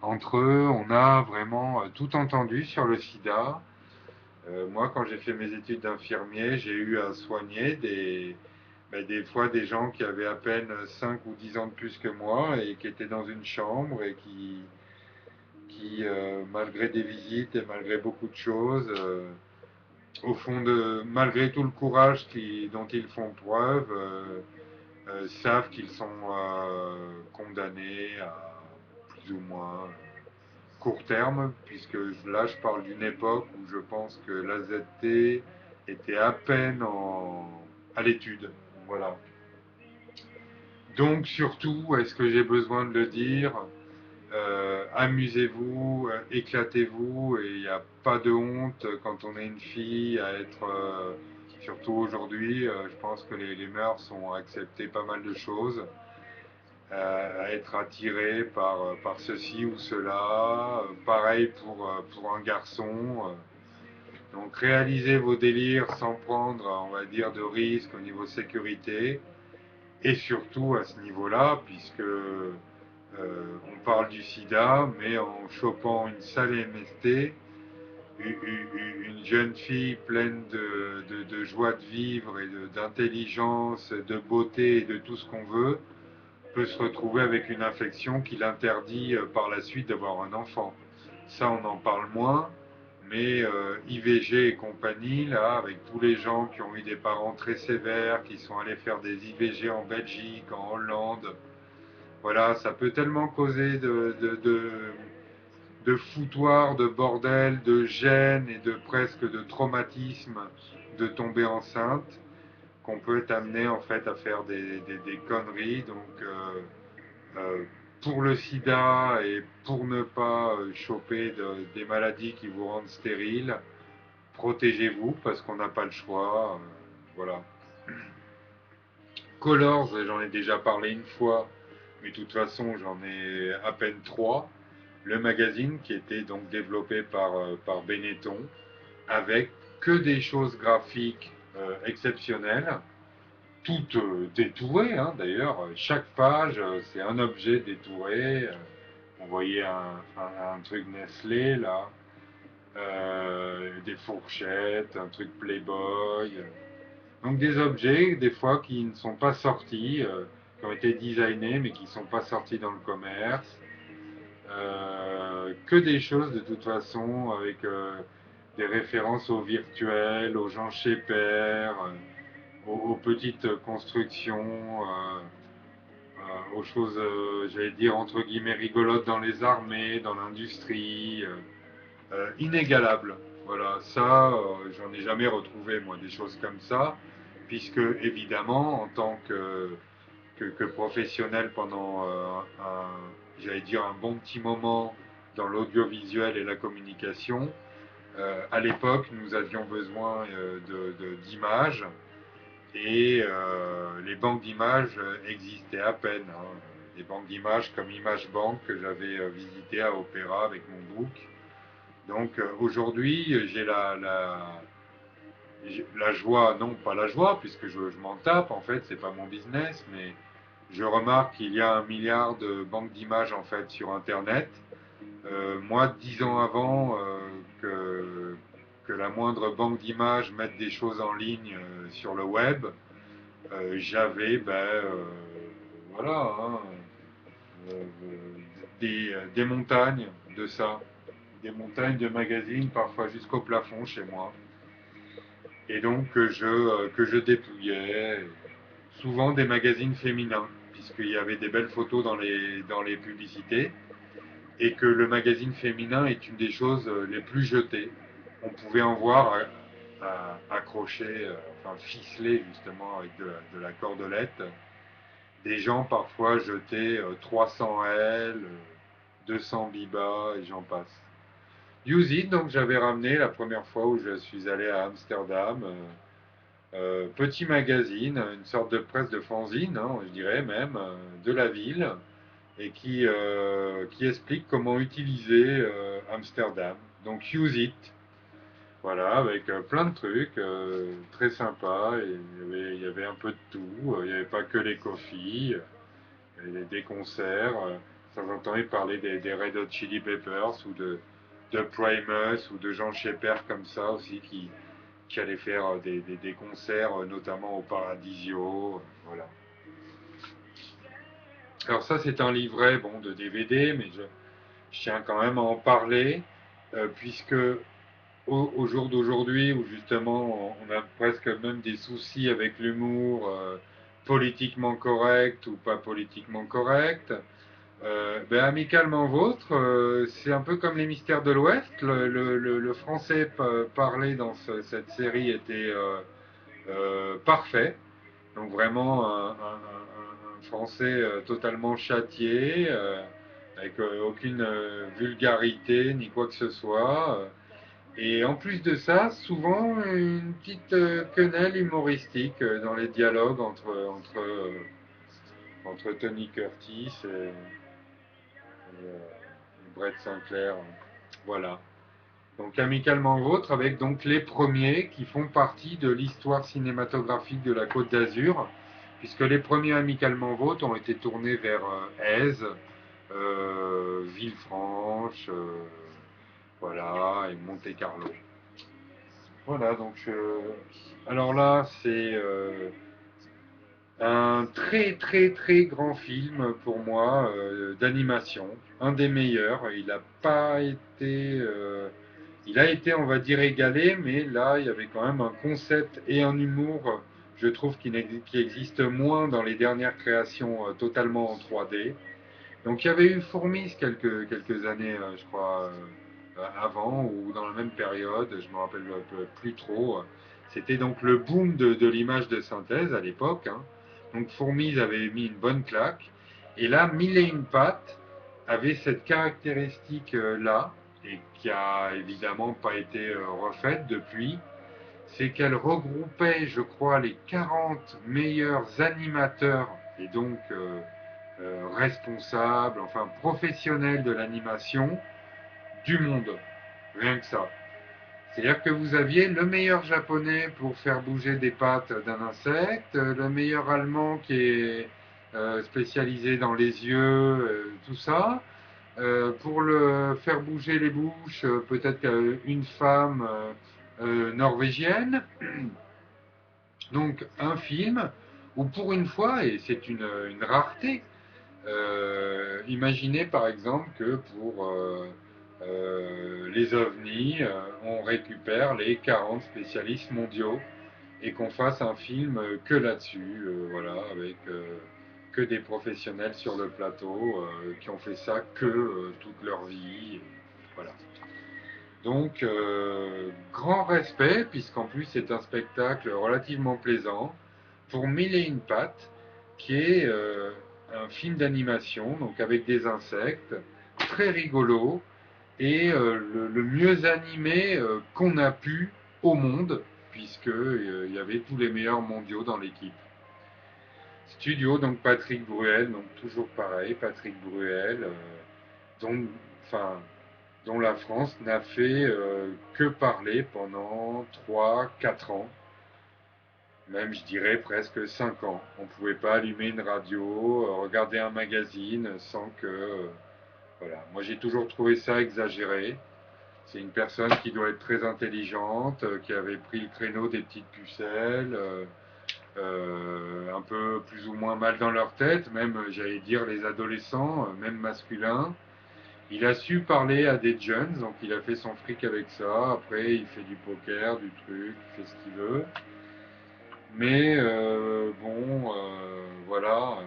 entre eux. On a vraiment tout entendu sur le sida. Moi, quand j'ai fait mes études d'infirmier, j'ai eu à soigner des fois des gens qui avaient à peine 5 ou 10 ans de plus que moi et qui étaient dans une chambre et qui malgré des visites et malgré beaucoup de choses, au fond malgré tout le courage dont ils font preuve, savent qu'ils sont condamnés à plus ou moins court terme, puisque là je parle d'une époque où je pense que l'AZT était à peine à l'étude. Voilà. Donc surtout, est-ce que j'ai besoin de le dire, amusez-vous, éclatez-vous, et il n'y a pas de honte quand on est une fille à être, surtout aujourd'hui, je pense que les mœurs ont accepté pas mal de choses, à être attiré par ceci ou cela, pareil pour un garçon. Donc réalisez vos délires sans prendre, on va dire, de risques au niveau sécurité, et surtout à ce niveau-là, puisque on parle du sida, mais en chopant une sale MST, une jeune fille pleine de joie de vivre et d'intelligence, de beauté et de tout ce qu'on veut, peut se retrouver avec une infection qui l'interdit par la suite d'avoir un enfant. Ça, on en parle moins, mais IVG et compagnie, là, avec tous les gens qui ont eu des parents très sévères, qui sont allés faire des IVG en Belgique, en Hollande, voilà, ça peut tellement causer de foutoir, de bordel, de gêne et de presque de traumatisme de tomber enceinte, qu'on peut être amené en fait à faire des conneries. Donc pour le sida et pour ne pas choper des maladies qui vous rendent stérile, protégez-vous parce qu'on n'a pas le choix. Voilà. Colors, j'en ai déjà parlé une fois, mais de toute façon j'en ai à peine trois. Le magazine qui était donc développé par Benetton, avec que des choses graphiques exceptionnelles, toutes détourées, hein, d'ailleurs. Chaque page, c'est un objet détouré. On voyait un truc Nestlé, là, des fourchettes, un truc Playboy. Donc des objets, des fois, qui ne sont pas sortis, qui ont été designés, mais qui ne sont pas sortis dans le commerce. Que des choses, de toute façon, avec des références au virtuel, aux gens chez Père, aux petites constructions, aux choses, j'allais dire, entre guillemets, rigolotes dans les armées, dans l'industrie, inégalables. Voilà, ça, j'en ai jamais retrouvé, moi, des choses comme ça, puisque, évidemment, en tant que professionnel pendant j'allais dire, un bon petit moment dans l'audiovisuel et la communication, à l'époque, nous avions besoin d'images, et les banques d'images existaient à peine, hein. Des banques d'images comme Image Bank que j'avais visité à Opéra avec mon book. Donc aujourd'hui, j'ai la joie, non pas la joie, puisque je m'en tape en fait, c'est pas mon business, mais je remarque qu'il y a 1 milliard de banques d'images en fait sur Internet. Moi, 10 ans avant que la moindre banque d'images mette des choses en ligne sur le web, j'avais voilà, hein, euh, des montagnes de ça, des montagnes de magazines, parfois jusqu'au plafond chez moi. Et donc que je dépouillais, souvent des magazines féminins, puisqu'il y avait des belles photos dans les publicités, et que le magazine féminin est une des choses les plus jetées. On pouvait en voir accrochés, enfin ficelés justement avec de la cordelette, des gens parfois jetés 300 L, 200 Biba et j'en passe. Use It, donc j'avais ramené la première fois où je suis allé à Amsterdam. Petit magazine, une sorte de presse de fanzine, hein, je dirais même, de la ville, et qui explique comment utiliser Amsterdam. Donc Use It, voilà, avec plein de trucs très sympas. Et il y avait un peu de tout. Il n'y avait pas que les coffees, il y avait des concerts. Ça j'entendais parler des Red Hot Chili Peppers ou de Primus ou de Jean Shepherd comme ça aussi qui allaient faire des concerts, notamment au Paradisio. Voilà. Alors ça c'est un livret bon, de DVD, mais je tiens quand même à en parler, puisque au jour d'aujourd'hui où justement on a presque même des soucis avec l'humour politiquement correct ou pas politiquement correct. Ben, Amicalement Vôtre, c'est un peu comme les Mystères de l'Ouest. Le français parlé dans cette série était parfait. Donc vraiment un français totalement châtié, avec aucune vulgarité ni quoi que ce soit. Et en plus de ça, souvent une petite quenelle humoristique dans les dialogues entre Tony Curtis et Brett Sinclair. Voilà. Donc Amicalement Vôtre avec donc les premiers qui font partie de l'histoire cinématographique de la Côte d'Azur, puisque les premiers Amicalement Vôtre ont été tournés vers Èze, Villefranche, voilà, et Monte-Carlo. Voilà, donc alors là, c'est un très très très grand film pour moi d'animation, un des meilleurs. Il n'a pas été, il a été, on va dire, égalé, mais là, il y avait quand même un concept et un humour, je trouve, qui existe moins dans les dernières créations totalement en 3D. Donc il y avait eu Fourmis quelques années, je crois, avant ou dans la même période, je me rappelle plus trop. C'était donc le boom de l'image de synthèse à l'époque, hein. Donc Fourmis avait mis une bonne claque. Et là, Mille et une pattes avait cette caractéristique-là, et qui a évidemment pas été refaite depuis, c'est qu'elle regroupait, je crois, les 40 meilleurs animateurs et donc responsables, enfin professionnels de l'animation du monde. Rien que ça. C'est-à-dire que vous aviez le meilleur japonais pour faire bouger des pattes d'un insecte, le meilleur allemand qui est spécialisé dans les yeux, tout ça. Pour le faire bouger les bouches, peut-être une femme norvégienne. Donc un film où pour une fois, et c'est une rareté, imaginez par exemple que pour les ovnis, on récupère les 40 spécialistes mondiaux et qu'on fasse un film que là-dessus, voilà, avec que des professionnels sur le plateau qui ont fait ça que toute leur vie. Voilà. Donc, grand respect, puisqu'en plus c'est un spectacle relativement plaisant, pour Mille et une pattes, qui est un film d'animation, donc avec des insectes, très rigolo, et le mieux animé qu'on a pu au monde, puisque il y avait tous les meilleurs mondiaux dans l'équipe. Studio, donc Patrick Bruel, donc toujours pareil, Patrick Bruel, dont, enfin, dont la France n'a fait que parler pendant 3, 4 ans, même je dirais presque 5 ans. On ne pouvait pas allumer une radio, regarder un magazine sans que... voilà. Moi j'ai toujours trouvé ça exagéré. C'est une personne qui doit être très intelligente, qui avait pris le créneau des petites pucelles, un peu plus ou moins mal dans leur tête, même j'allais dire les adolescents, même masculins. Il a su parler à des jeunes, donc il a fait son fric avec ça. Après, il fait du poker, du truc, il fait ce qu'il veut. Mais bon, voilà.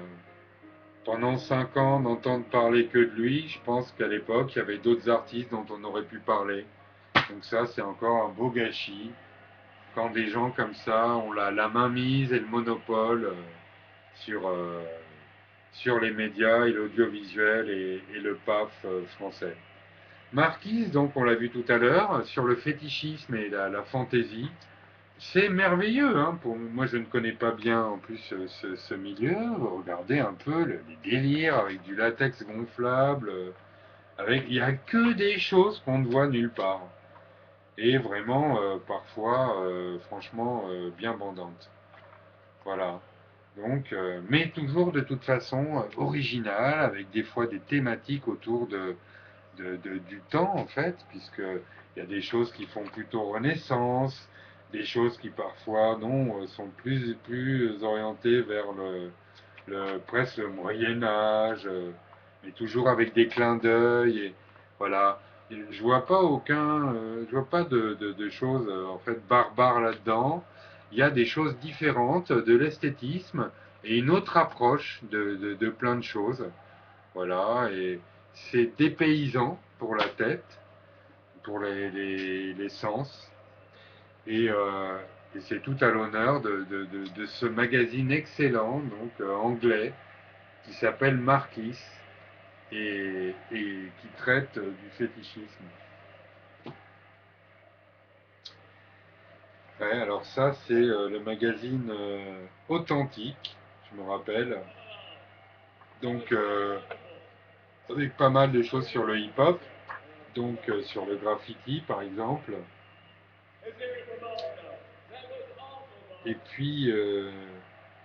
Pendant 5 ans, d'entendre parler que de lui, je pense qu'à l'époque, il y avait d'autres artistes dont on aurait pu parler. Donc ça, c'est encore un beau gâchis. Quand des gens comme ça ont la main mise et le monopole sur, sur les médias et l'audiovisuel et le PAF français. Marquise, donc on l'a vu tout à l'heure, sur le fétichisme et la fantaisie. C'est merveilleux, hein, pour moi je ne connais pas bien en plus ce milieu. Regardez un peu les délires avec du latex gonflable, avec il n'y a que des choses qu'on ne voit nulle part. Et vraiment parfois franchement bien bandantes. Voilà. Donc, mais toujours de toute façon original, avec des fois des thématiques autour du temps en fait, puisque il y a des choses qui font plutôt Renaissance, des choses qui parfois non sont plus orientées vers presque le Moyen Âge, mais toujours avec des clins d'œil et voilà. je vois pas je vois pas de choses en fait barbares là-dedans. Il y a des choses différentes, de l'esthétisme et une autre approche de plein de choses. Voilà, et c'est dépaysant pour la tête, pour les sens, et, euh, et c'est tout à l'honneur de ce magazine excellent, donc anglais, qui s'appelle Marquis et qui traite du fétichisme. Ouais, alors ça, c'est le magazine Authentique, je me rappelle. Donc, avec pas mal de choses sur le hip-hop, donc sur le graffiti par exemple. Et puis,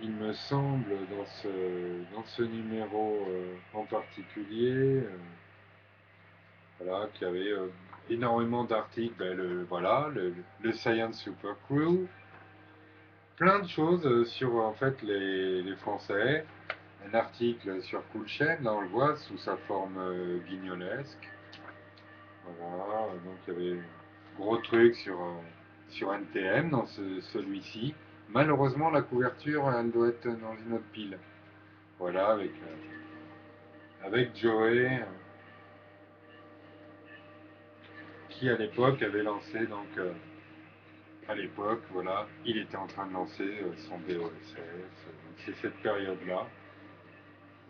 il me semble, dans ce numéro en particulier, voilà, qu'il y avait énormément d'articles, ben, voilà, le Science Super Crew, plein de choses sur en fait les Français. Un article sur Cool Chain, là on le voit sous sa forme guignolesque. Voilà, donc il y avait gros truc sur NTM dans celui-ci. Malheureusement, la couverture, elle doit être dans une autre pile. Voilà, avec Joey, qui à l'époque avait lancé, donc à l'époque, voilà, il était en train de lancer son BOSS. C'est cette période-là.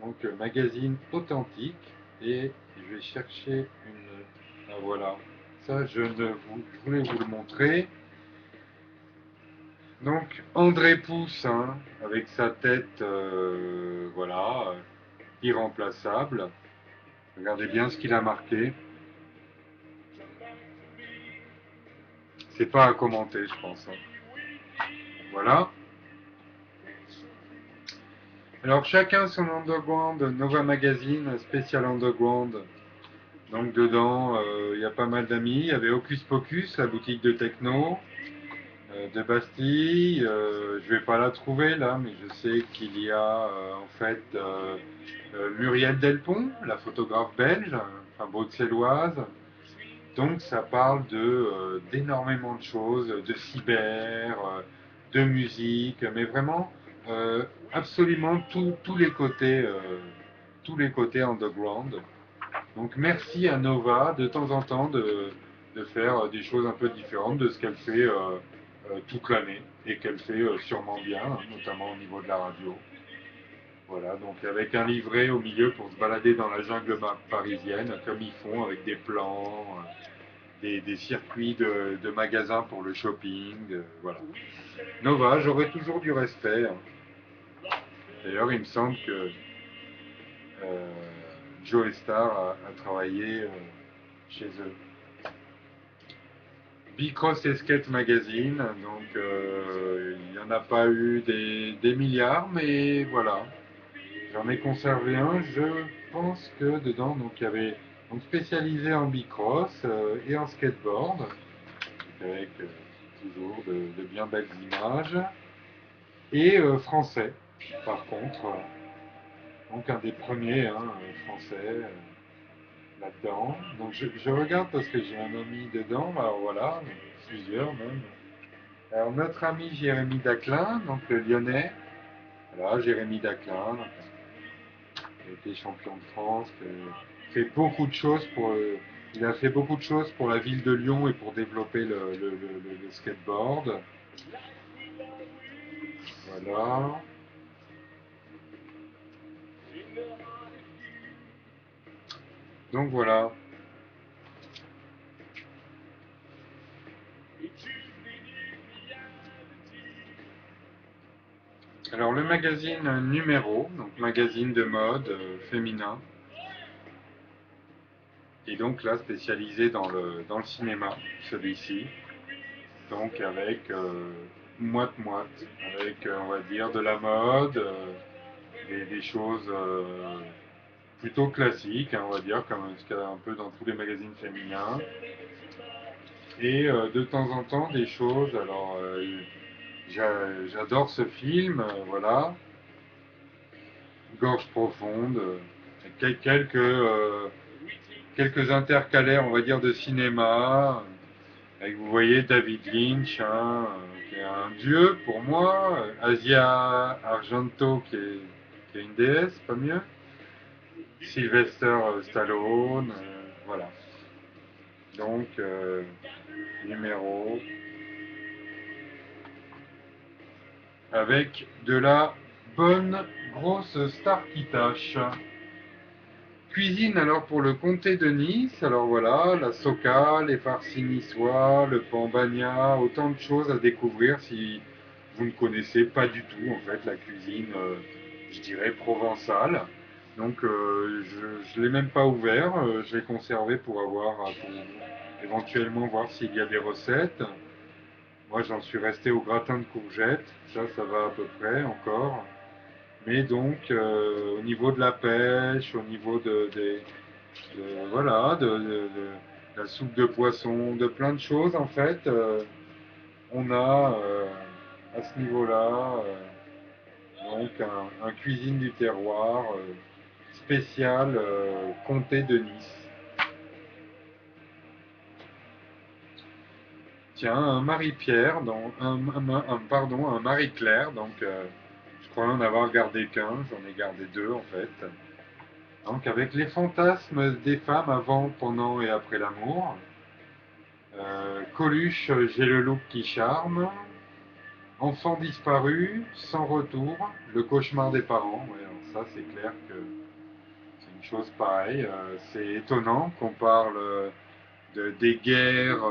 Donc, magazine authentique. Et je vais chercher une. Ah, voilà. Ça, je voulais vous le montrer. Donc, André Poussin, avec sa tête, voilà, irremplaçable. Regardez bien ce qu'il a marqué. C'est pas à commenter, je pense, hein. Voilà. Alors, chacun son underground, Nova Magazine, spécial underground. Donc, dedans, il y a pas mal d'amis. Il y avait Hocus Pocus, la boutique de techno. De Bastille, je vais pas la trouver là, mais je sais qu'il y a en fait Muriel Delpont, la photographe belge, enfin bruxelloise. Donc ça parle d'énormément de choses, de cyber, de musique, mais vraiment absolument tous les côtés underground. Donc merci à Nova de temps en temps de faire des choses un peu différentes de ce qu'elle fait toute l'année et qu'elle fait sûrement bien, hein, notamment au niveau de la radio. Voilà, donc avec un livret au milieu pour se balader dans la jungle parisienne, comme ils font, avec des plans, des circuits de magasins pour le shopping. Voilà. Nova, j'aurai toujours du respect, hein. D'ailleurs, il me semble que euh, Joe Star a travaillé chez eux. Bicross Escape Magazine, donc il n'y en a pas eu des milliards, mais voilà. J'en ai conservé un, je pense que dedans, donc il y avait donc, spécialisé en bicross et en skateboard, avec toujours de bien belles images, et français, par contre. Donc un des premiers hein, français là-dedans. Donc je regarde parce que j'ai un ami dedans, alors voilà, plusieurs même. Alors, notre ami Jérémy Daclin, donc le Lyonnais, voilà, Jérémy Daclin, qui a été champion de France, qui a fait beaucoup de choses il a fait beaucoup de choses pour la ville de Lyon et pour développer le skateboard. Voilà. Donc voilà. Alors le magazine numéro, donc magazine de mode féminin, et donc là spécialisé dans le cinéma, celui-ci. Donc avec moite-moite, avec on va dire de la mode, des choses plutôt classiques, hein, on va dire, comme ce qu'il y a un peu dans tous les magazines féminins. Et de temps en temps des choses, alors j'adore ce film, voilà, Gorge profonde, quelques quelques intercalaires, on va dire, de cinéma, avec, vous voyez, David Lynch, hein, qui est un dieu pour moi, Asia Argento, qui est une déesse, pas mieux, Sylvester Stallone, voilà. Donc, numéro, avec de la bonne grosse star qui tâche. Cuisine alors pour le comté de Nice, alors voilà, la soca, les farcis niçois, le pambagna, autant de choses à découvrir si vous ne connaissez pas du tout en fait la cuisine, je dirais provençale. Donc je ne l'ai même pas ouvert, je l'ai conservé pour avoir, pour éventuellement voir s'il y a des recettes. Moi j'en suis resté au gratin de courgettes, ça va à peu près encore. Mais donc au niveau de la pêche, au niveau voilà, de la soupe de poisson, de plein de choses en fait. On a à ce niveau-là donc un cuisine du terroir spécial comté de Nice. Tiens, un Marie-Pierre, pardon, un Marie-Claire, donc je crois en avoir gardé qu'un, j'en ai gardé deux en fait. Donc avec les fantasmes des femmes avant, pendant et après l'amour. Coluche, j'ai le look qui charme. Enfant disparu, sans retour, le cauchemar des parents. Ouais, alors ça, c'est clair que c'est une chose pareille. C'est étonnant qu'on parle des guerres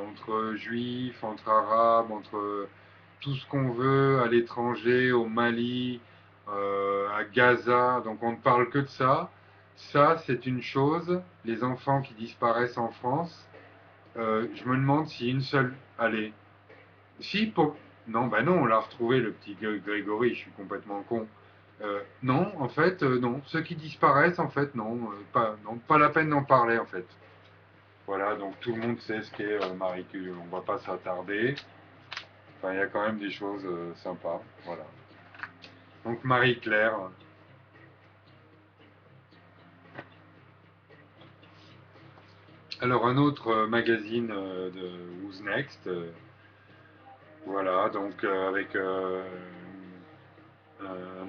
entre juifs, entre arabes, entre tout ce qu'on veut à l'étranger, au Mali, à Gaza. Donc on ne parle que de ça. Ça, c'est une chose. Les enfants qui disparaissent en France, je me demande si une seule. Allez, si pour. Non, bah non, on l'a retrouvé, le petit Grégory, je suis complètement con. Non, en fait, non. Ceux qui disparaissent, en fait, non. Non, pas la peine d'en parler, en fait. Voilà, donc tout le monde sait ce qu'est Marie Curie. On va pas s'attarder. Enfin, il y a quand même des choses sympas. Voilà. Donc Marie-Claire. Alors, un autre magazine de Who's Next. Voilà, donc avec un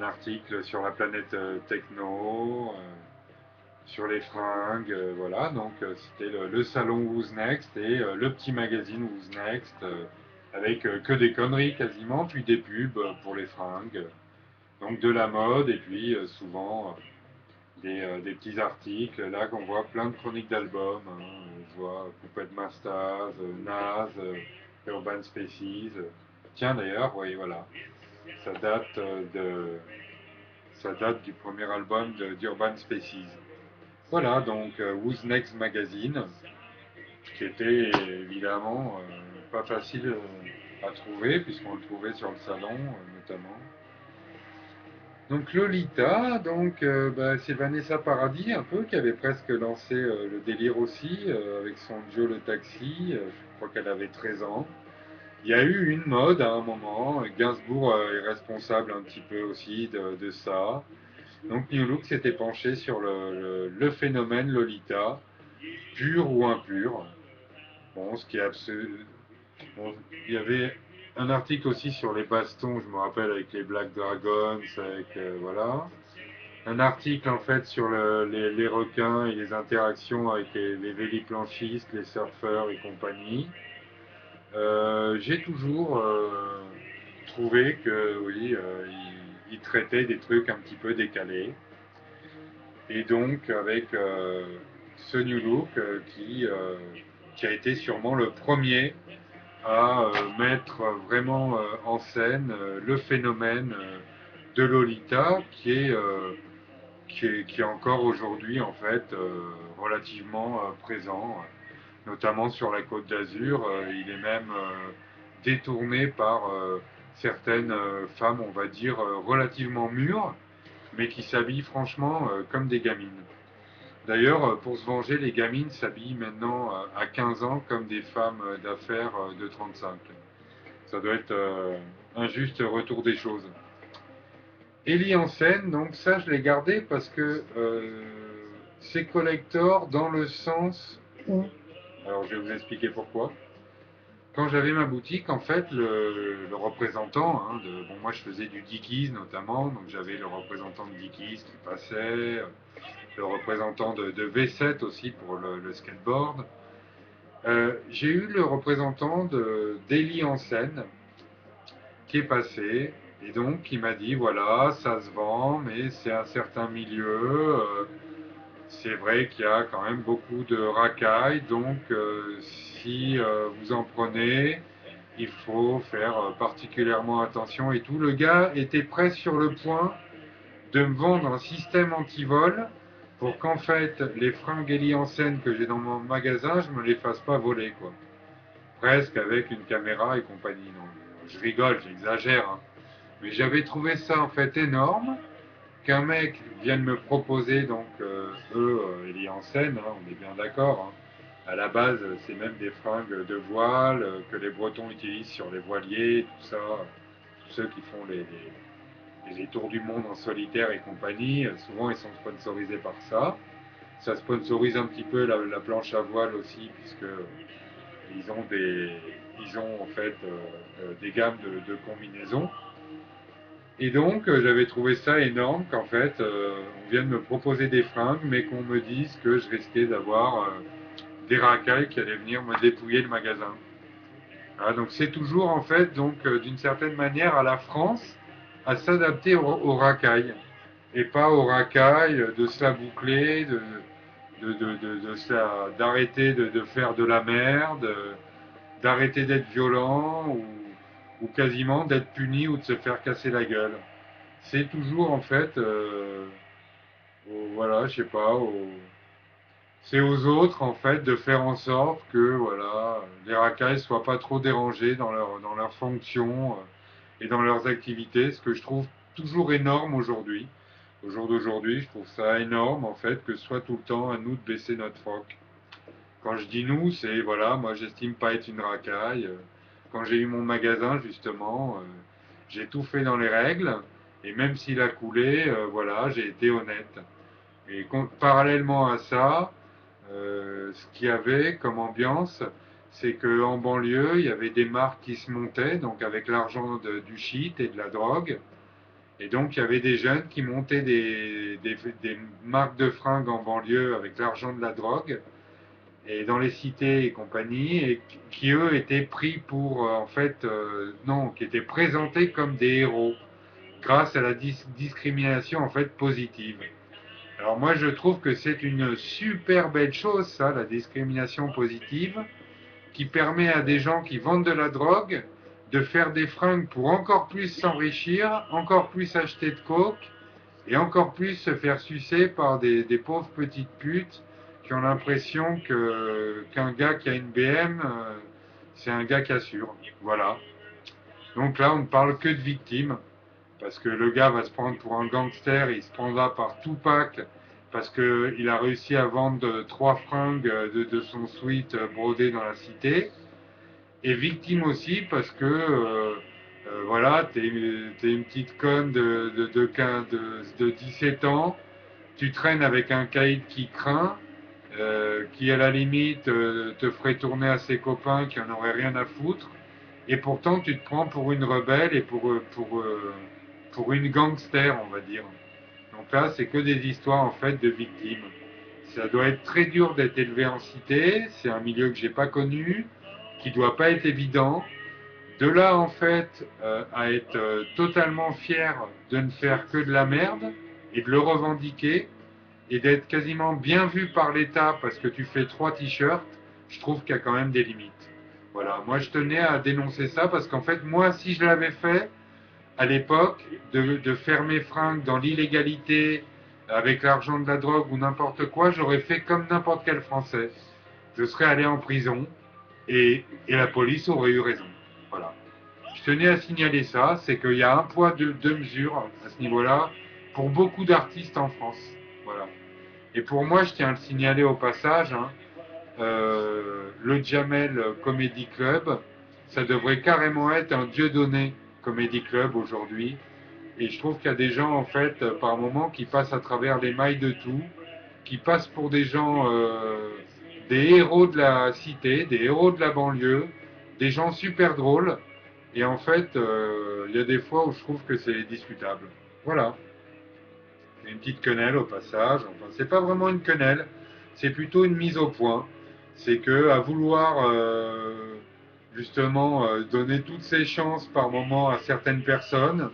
article sur la planète techno, sur les fringues, voilà. Donc c'était le salon Who's Next et le petit magazine Who's Next, avec que des conneries quasiment, puis des pubs pour les fringues. Donc de la mode et puis souvent des petits articles. Là qu'on voit plein de chroniques d'albums. Hein. Je vois Poupette Mastaz, Naz, Urban Species. Tiens d'ailleurs, oui voilà, ça date ça date du premier album d'Urban Species. Voilà, donc Who's Next Magazine, qui était évidemment pas facile à trouver, puisqu'on le trouvait sur le salon notamment. Donc Lolita, donc bah, c'est Vanessa Paradis un peu qui avait presque lancé le délire aussi avec son Joe le taxi. Je crois qu'elle avait 13 ans. Il y a eu une mode à un moment. Gainsbourg est responsable un petit peu aussi de ça. Donc New Look s'était penché sur le phénomène Lolita, pur ou impur. Bon, ce qui est absolu. Bon, il y avait un article aussi sur les bastons, je me rappelle, avec les Black Dragons, avec voilà. Un article en fait sur les requins et les interactions avec les véliplanchistes, les surfeurs et compagnie. J'ai toujours trouvé que oui, il traitait des trucs un petit peu décalés. Et donc avec ce New Look qui a été sûrement le premier à mettre vraiment en scène le phénomène de Lolita qui est encore aujourd'hui en fait relativement présent, notamment sur la Côte d'Azur. Il est même détourné par certaines femmes, on va dire, relativement mûres, mais qui s'habillent franchement comme des gamines. D'ailleurs, pour se venger, les gamines s'habillent maintenant à 15 ans comme des femmes d'affaires de 35. Ça doit être un juste retour des choses. Ellie en scène, donc ça je l'ai gardé parce que C'est collector dans le sens... Mm. Alors je vais vous expliquer pourquoi. Quand j'avais ma boutique, en fait, le représentant, hein, bon, moi je faisais du Dickies notamment, donc j'avais le représentant de Dickies qui passait, le représentant de V7 aussi pour le skateboard. J'ai eu le représentant de Daily en scène qui est passé et donc qui m'a dit voilà, ça se vend, mais c'est un certain milieu. C'est vrai qu'il y a quand même beaucoup de racailles, donc si vous en prenez, il faut faire particulièrement attention et tout. Le gars était presque sur le point de me vendre un système anti-vol pour qu'en fait les fringues Eli en scène que j'ai dans mon magasin, je me les fasse pas voler quoi. Presque avec une caméra et compagnie. Non, je rigole, j'exagère, hein. Mais j'avais trouvé ça en fait énorme qu'un mec vienne me proposer, donc il est en scène, hein, on est bien d'accord. Hein. À la base, c'est même des fringues de voile que les Bretons utilisent sur les voiliers, tout ça. Tous ceux qui font les tours du monde en solitaire et compagnie, souvent ils sont sponsorisés par ça. Ça sponsorise un petit peu la planche à voile aussi, puisque ils ont en fait des gammes de combinaisons. Et donc, j'avais trouvé ça énorme qu'en fait, on vienne me proposer des fringues, mais qu'on me dise que je risquais d'avoir des racailles qui allaient venir me dépouiller le magasin. Voilà, donc c'est toujours en fait, donc d'une certaine manière, à la France à s'adapter aux racailles et pas aux racailles de se la boucler, d'arrêter de faire de la merde, d'arrêter d'être violent ou quasiment d'être puni ou de se faire casser la gueule. C'est toujours en fait, voilà, je sais pas, c'est aux autres en fait de faire en sorte que voilà, les racailles soient pas trop dérangés dans leur fonction et dans leurs activités, ce que je trouve toujours énorme aujourd'hui. Au jour d'aujourd'hui, je trouve ça énorme en fait que ce soit tout le temps à nous de baisser notre froc. Quand je dis nous, c'est voilà, moi j'estime pas être une racaille. Quand j'ai eu mon magasin justement, j'ai tout fait dans les règles et même s'il a coulé, voilà, j'ai été honnête. Et parallèlement à ça, ce qu'il y avait comme ambiance, c'est qu'en banlieue, il y avait des marques qui se montaient, donc avec l'argent du shit et de la drogue. Et donc, il y avait des jeunes qui montaient des marques de fringues en banlieue avec l'argent de la drogue et dans les cités et compagnie, et qui eux étaient pris pour, en fait, non, qui étaient présentés comme des héros grâce à la discrimination en fait positive. Alors moi je trouve que c'est une super belle chose ça, la discrimination positive, qui permet à des gens qui vendent de la drogue de faire des fringues pour encore plus s'enrichir, encore plus acheter de coke et encore plus se faire sucer par des pauvres petites putes qui ont l'impression qu'un gars qui a une BM, c'est un gars qui assure. Voilà. Donc là, on ne parle que de victimes, parce que le gars va se prendre pour un gangster, il se prendra par Tupac, parce qu'il a réussi à vendre 3 fringues de son sweat brodé dans la cité, et victime aussi parce que voilà, t'es une petite conne de 17 ans, tu traînes avec un caïd qui craint, qui à la limite te ferait tourner à ses copains qui en auraient rien à foutre, et pourtant tu te prends pour une rebelle et pour une gangster, on va dire. Donc là, c'est que des histoires en fait de victimes. Ça doit être très dur d'être élevé en cité, c'est un milieu que j'ai pas connu, qui doit pas être évident. De là en fait à être totalement fier de ne faire que de la merde et de le revendiquer et d'être quasiment bien vu par l'État parce que tu fais 3 t-shirts, je trouve qu'il y a quand même des limites. Voilà, moi je tenais à dénoncer ça parce qu'en fait moi si je l'avais fait à l'époque de faire mes fringues dans l'illégalité avec l'argent de la drogue ou n'importe quoi, j'aurais fait comme n'importe quel Français. Je serais allé en prison et la police aurait eu raison. Voilà. Je tenais à signaler ça, c'est qu'il y a un poids, deux mesures à ce niveau-là pour beaucoup d'artistes en France. Voilà. Et pour moi, je tiens à le signaler au passage, hein, le Jamel Comedy Club, ça devrait carrément être un Dieudonné Comedy Club aujourd'hui. Et je trouve qu'il y a des gens, en fait, par moment, qui passent à travers les mailles de tout qui passent pour des gens, des héros de la cité, des héros de la banlieue, des gens super drôles. Et en fait, il y a des fois où je trouve que c'est discutable. Voilà. Une petite quenelle au passage. Enfin, c'est pas vraiment une quenelle, c'est plutôt une mise au point. C'est que à vouloir justement donner toutes ses chances par moment à certaines personnes,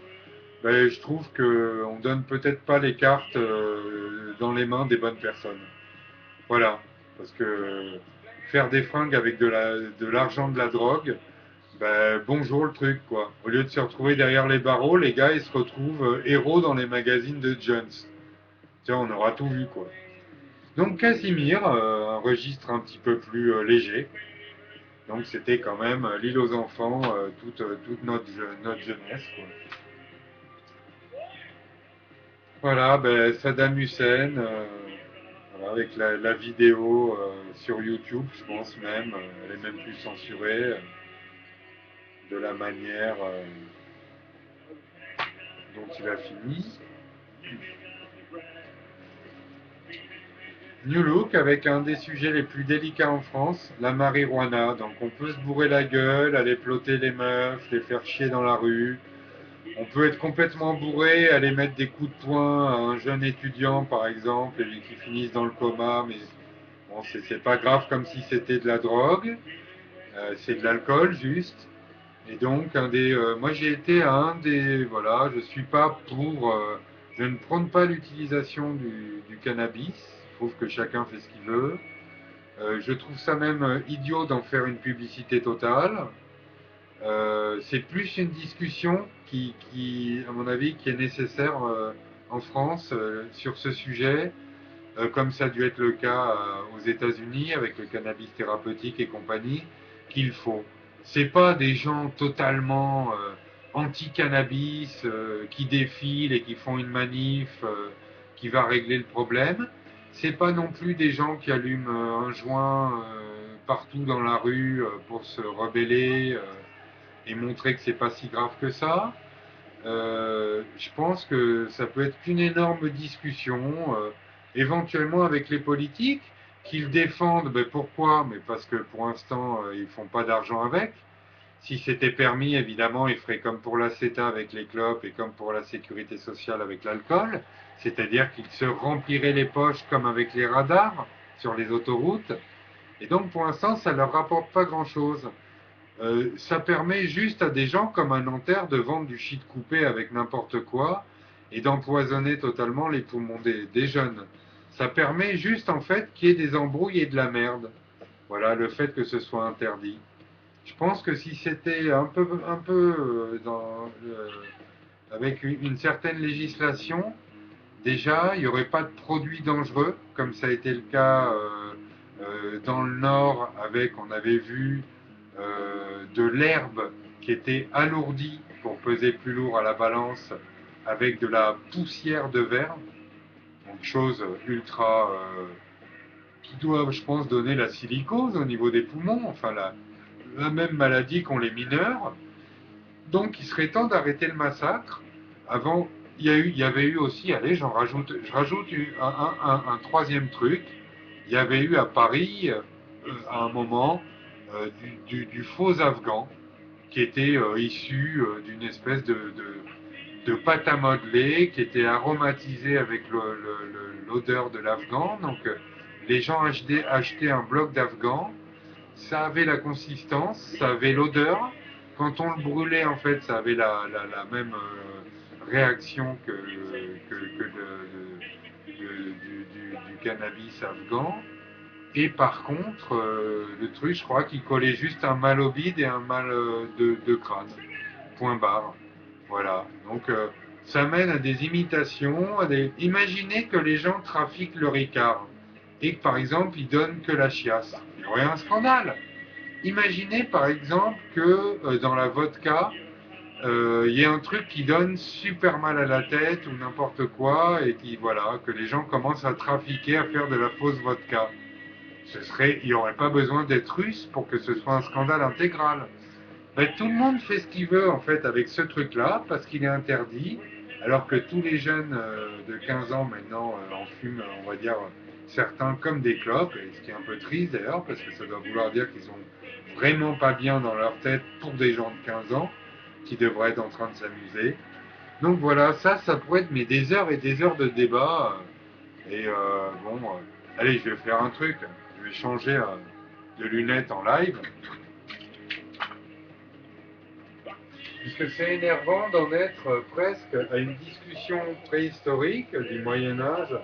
ben, je trouve qu'on donne peut-être pas les cartes dans les mains des bonnes personnes. Voilà, parce que faire des fringues avec de l'argent, de la drogue, ben, bonjour le truc quoi. Au lieu de se retrouver derrière les barreaux, les gars ils se retrouvent héros dans les magazines de Jones. Tiens, on aura tout vu quoi. Donc Casimir, un registre un petit peu plus léger. Donc c'était quand même l'île aux enfants, toute notre jeunesse. Quoi. Voilà, ben, Saddam Hussein, voilà, avec la vidéo sur YouTube, je pense même, elle est même plus censurée, de la manière dont il a fini. New Look avec un des sujets les plus délicats en France, la marijuana. Donc on peut se bourrer la gueule, aller ploter les meufs, les faire chier dans la rue. On peut être complètement bourré, aller mettre des coups de poing à un jeune étudiant par exemple, et qui finisse dans le coma, mais bon, c'est pas grave comme si c'était de la drogue, c'est de l'alcool juste. Et donc, moi j'ai été à un des, voilà, je suis pas pour, je ne prône pas l'utilisation du cannabis. Je trouve que chacun fait ce qu'il veut. Je trouve ça même idiot d'en faire une publicité totale. C'est plus une discussion à mon avis, qui est nécessaire en France sur ce sujet, comme ça a dû être le cas aux États-Unis avec le cannabis thérapeutique et compagnie, qu'il faut. C'est pas des gens totalement anti-cannabis qui défilent et qui font une manif qui va régler le problème. C'est pas non plus des gens qui allument un joint partout dans la rue pour se rebeller et montrer que c'est pas si grave que ça. Je pense que ça peut être qu'une énorme discussion, éventuellement avec les politiques, qu'ils défendent. Ben pourquoi? Mais parce que pour l'instant, ils font pas d'argent avec. Si c'était permis, évidemment, ils feraient comme pour la CETA avec les clopes et comme pour la sécurité sociale avec l'alcool, c'est-à-dire qu'ils se rempliraient les poches comme avec les radars sur les autoroutes. Et donc, pour l'instant, ça leur rapporte pas grand-chose. Ça permet juste à des gens comme un Nanterre de vendre du shit coupé avec n'importe quoi et d'empoisonner totalement les poumons des jeunes. Ça permet juste en fait qu'il y ait des embrouilles et de la merde. Voilà, le fait que ce soit interdit. Je pense que si c'était un peu avec une certaine législation, déjà, il n'y aurait pas de produits dangereux, comme ça a été le cas dans le Nord, on avait vu de l'herbe qui était alourdie pour peser plus lourd à la balance, avec de la poussière de verre, donc chose ultra qui doit, je pense, donner la silicose au niveau des poumons, enfin la même maladie qu'ont les mineurs. Donc il serait temps d'arrêter le massacre. Avant, il y avait eu aussi, allez, je rajoute un troisième truc. Il y avait eu à Paris, à un moment, du faux afghan qui était issu d'une espèce de pâte à modeler qui était aromatisée avec l'odeur de l'afghan. Donc les gens achetaient un bloc d'afghan, ça avait la consistance, ça avait l'odeur. Quand on le brûlait, en fait, ça avait la même réaction du cannabis afghan. Et par contre, le truc, je crois qu'il collait juste un mal au bide et un mal de crâne. Point barre. Voilà. Donc, ça mène à des imitations. Imaginez que les gens trafiquent le Ricard et que, par exemple, ils donnent que la chiasse. Il y aurait un scandale. Imaginez, par exemple, que dans la vodka, il y ait un truc qui donne super mal à la tête ou n'importe quoi et voilà, que les gens commencent à trafiquer, à faire de la fausse vodka. Il n'y aurait pas besoin d'être russe pour que ce soit un scandale intégral. Ben, tout le monde fait ce qu'il veut en fait avec ce truc-là parce qu'il est interdit, alors que tous les jeunes de 15 ans maintenant en fument, on va dire certains comme des clopes, et ce qui est un peu triste d'ailleurs, parce que ça doit vouloir dire qu'ils sont vraiment pas bien dans leur tête pour des gens de 15 ans qui devraient être en train de s'amuser. Donc voilà, ça pourrait être mais des heures et des heures de débat. Et bon, allez, je vais faire un truc. Je vais changer de lunettes en live. Puisque c'est énervant d'en être presque à une discussion préhistorique du Moyen-Âge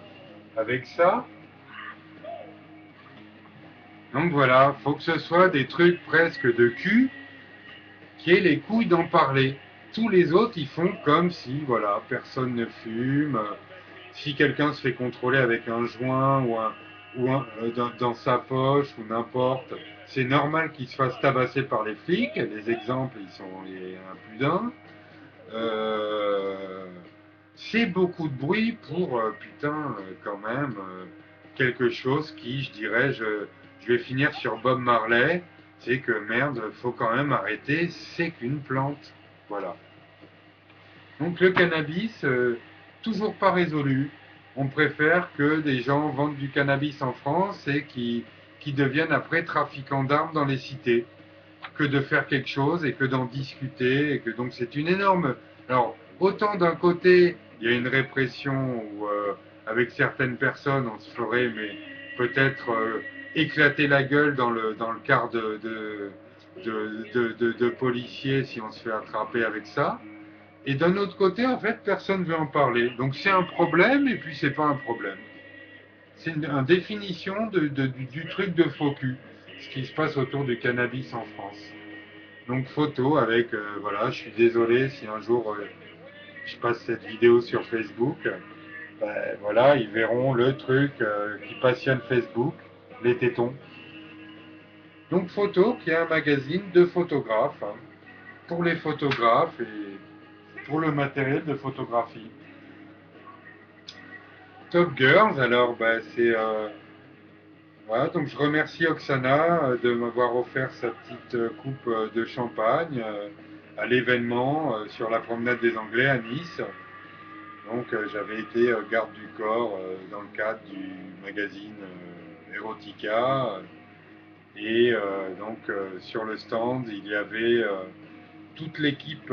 avec ça. Donc voilà, faut que ce soit des trucs presque de cul qui aient les couilles d'en parler. Tous les autres, ils font comme si, voilà, personne ne fume. Si quelqu'un se fait contrôler avec un joint dans sa poche ou n'importe, c'est normal qu'il se fasse tabasser par les flics. Les exemples, ils sont un plus d'un. Euh, c'est beaucoup de bruit pour, putain, quand même, quelque chose qui, je dirais, je vais finir sur Bob Marley, c'est que merde, faut quand même arrêter, c'est qu'une plante. Voilà. Donc le cannabis, toujours pas résolu. On préfère que des gens vendent du cannabis en France et qui deviennent après trafiquants d'armes dans les cités, que de faire quelque chose et que d'en discuter. Et que donc c'est une énorme. Alors autant d'un côté il y a une répression où avec certaines personnes on se ferait mais peut-être éclater la gueule dans le quart de policiers si on se fait attraper avec ça. Et d'un autre côté, en fait, personne ne veut en parler. Donc c'est un problème et puis c'est pas un problème. C'est une définition du truc de faux cul, ce qui se passe autour du cannabis en France. Donc photo avec, voilà, je suis désolé si un jour je passe cette vidéo sur Facebook, ben, voilà, ils verront le truc qui passionne Facebook, les tétons. Donc photo, qui est un magazine de photographes, hein, pour les photographes et pour le matériel de photographie. Top Girls, alors bah, c'est voilà, donc je remercie Oksana de m'avoir offert sa petite coupe de champagne à l'événement sur la promenade des Anglais à Nice. Donc j'avais été garde du corps dans le cadre du magazine Erotica et donc sur le stand il y avait toute l'équipe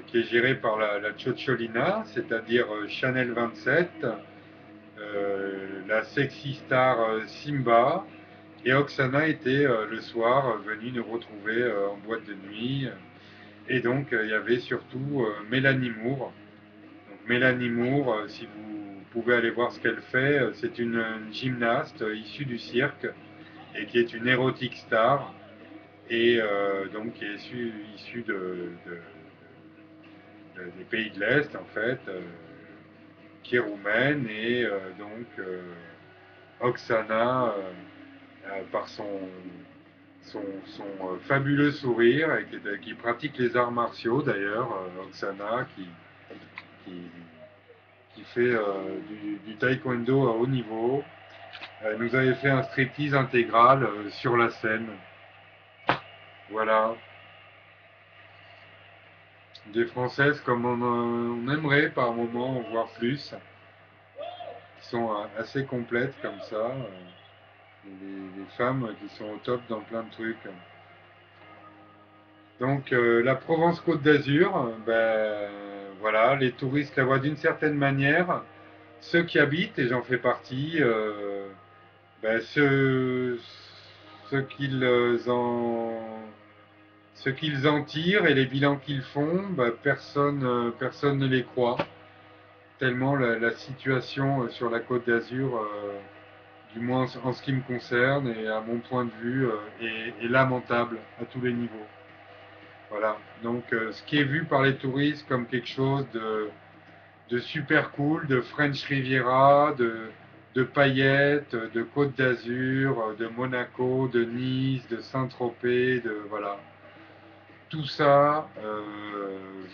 qui est gérée par la Ciocciolina, c'est-à-dire Chanel 27, la sexy star Simba, et Oksana était le soir venue nous retrouver en boîte de nuit. Et donc il y avait surtout Mélanie Moore. Donc, Mélanie Moore, si vous pouvez aller voir ce qu'elle fait, c'est une gymnaste issue du cirque et qui est une érotique star et donc qui est issue des pays de l'Est en fait, qui est roumaine et donc Oksana par son fabuleux sourire et qui pratique les arts martiaux d'ailleurs, Oksana qui, qui fait du taekwondo à haut niveau, nous avait fait un striptease intégral sur la scène. Voilà. Des Françaises comme on aimerait par moment en voir plus, qui sont assez complètes comme ça, des femmes qui sont au top dans plein de trucs. Donc la Provence-Côte d'Azur, ben, voilà, les touristes la voient d'une certaine manière. Ceux qui habitent, et j'en fais partie, ben, ce qu'ils en tirent et les bilans qu'ils font, ben, personne ne les croit. Tellement la situation sur la Côte d'Azur, du moins en ce qui me concerne et à mon point de vue, est lamentable à tous les niveaux. Voilà. Donc, ce qui est vu par les touristes comme quelque chose de super cool, de French Riviera, de paillettes, de Côte d'Azur, de Monaco, de Nice, de Saint-Tropez, de voilà. Tout ça,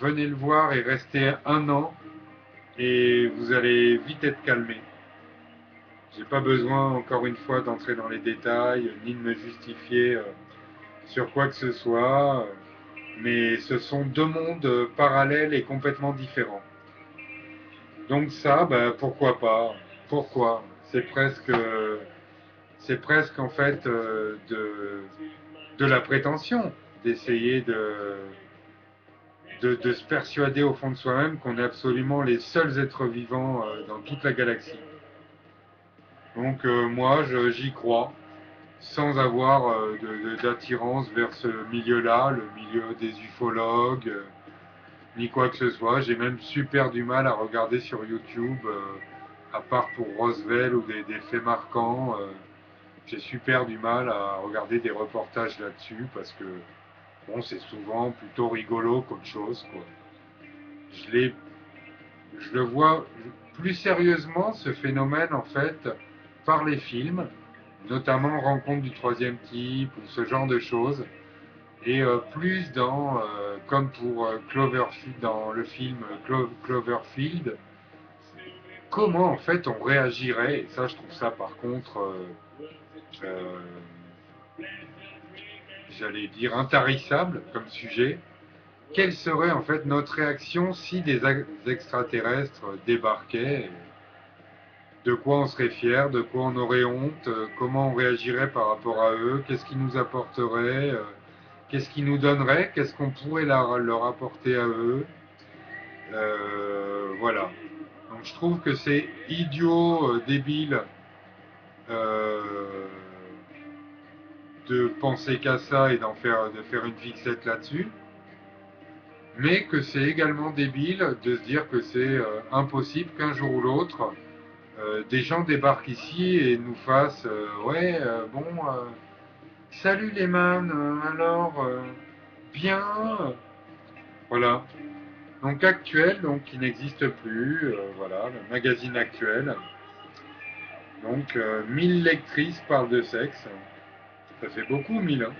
venez le voir et restez un an et vous allez vite être calmé. J'ai pas besoin, encore une fois, d'entrer dans les détails, ni de me justifier sur quoi que ce soit, mais ce sont deux mondes parallèles et complètement différents. Donc ça, bah, pourquoi pas? Pourquoi? c'est presque, c'est presque en fait de la prétention d'essayer de se persuader au fond de soi-même qu'on est absolument les seuls êtres vivants dans toute la galaxie. Donc moi, j'y crois, sans avoir d'attirance vers ce milieu-là, le milieu des ufologues, ni quoi que ce soit. J'ai même super du mal à regarder sur YouTube, à part pour Roswell ou des faits marquants. J'ai super du mal à regarder des reportages là-dessus parce que bon, c'est souvent plutôt rigolo qu'autre chose, quoi. Je l'ai je le vois plus sérieusement, ce phénomène, en fait, par les films, notamment Rencontre du troisième type ou ce genre de choses, et plus dans, comme pour Cloverfield, dans le film Cloverfield, comment en fait on réagirait, et ça je trouve ça par contre, euh, j'allais dire intarissable comme sujet, quelle serait en fait notre réaction si des extraterrestres débarquaient? De quoi on serait fier, de quoi on aurait honte, comment on réagirait par rapport à eux, qu'est-ce qu'ils nous apporteraient, qu'est-ce qu'ils nous donneraient, qu'est-ce qu'on pourrait leur apporter à eux. Voilà. Donc je trouve que c'est idiot, débile euh, de penser qu'à ça et de faire une fixette là-dessus, mais que c'est également débile de se dire que c'est impossible qu'un jour ou l'autre, des gens débarquent ici et nous fassent ouais, bon, salut les man, alors, bien, voilà. Donc actuel, donc qui n'existe plus, voilà, le magazine actuel. Donc 1000 lectrices parlent de sexe, ça fait beaucoup 1000, hein.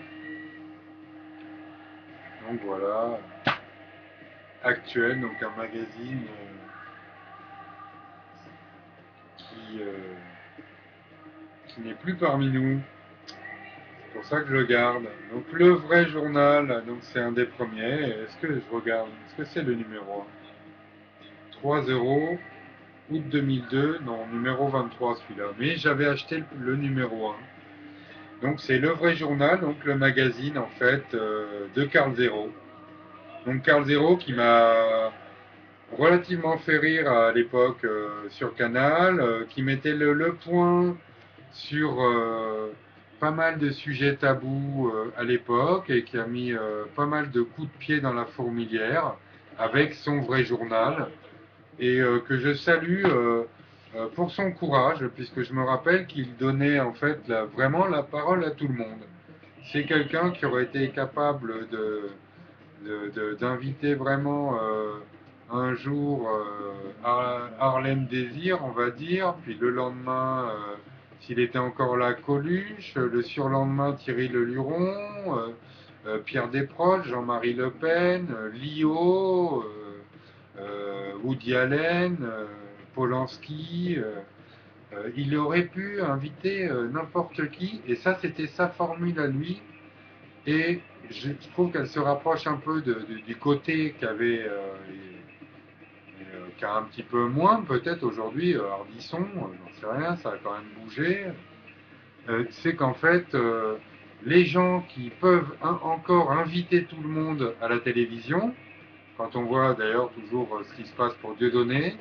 Donc voilà, actuel, donc un magazine qui n'est plus parmi nous. C'est pour ça que je le garde. Donc le vrai journal, donc c'est un des premiers. Est-ce que je regarde? Est-ce que c'est le numéro 1? 3 euros, août 2002, non, numéro 23 celui-là. Mais j'avais acheté le numéro 1. Donc c'est le vrai journal, donc le magazine en fait de Carl Zero. Donc Carl Zero qui m'a relativement fait rire à l'époque sur Canal, qui mettait le point sur pas mal de sujets tabous à l'époque et qui a mis pas mal de coups de pied dans la fourmilière avec son vrai journal et que je salue pour son courage puisque je me rappelle qu'il donnait en fait vraiment la parole à tout le monde. C'est quelqu'un qui aurait été capable d'inviter vraiment un jour Harlem Désir, on va dire, puis le lendemain, s'il était encore là, Coluche, le surlendemain, Thierry Leluron, Pierre Desproges, Jean-Marie Le Pen, Lio, Woody Allen, Polanski. Il aurait pu inviter n'importe qui, et ça, c'était sa formule à lui. Et je trouve qu'elle se rapproche un peu du côté qu'a un petit peu moins peut-être aujourd'hui Ardisson, j'en sais rien, ça a quand même bougé. C'est qu'en fait, les gens qui peuvent encore inviter tout le monde à la télévision, quand on voit d'ailleurs toujours ce qui se passe pour Dieudonné,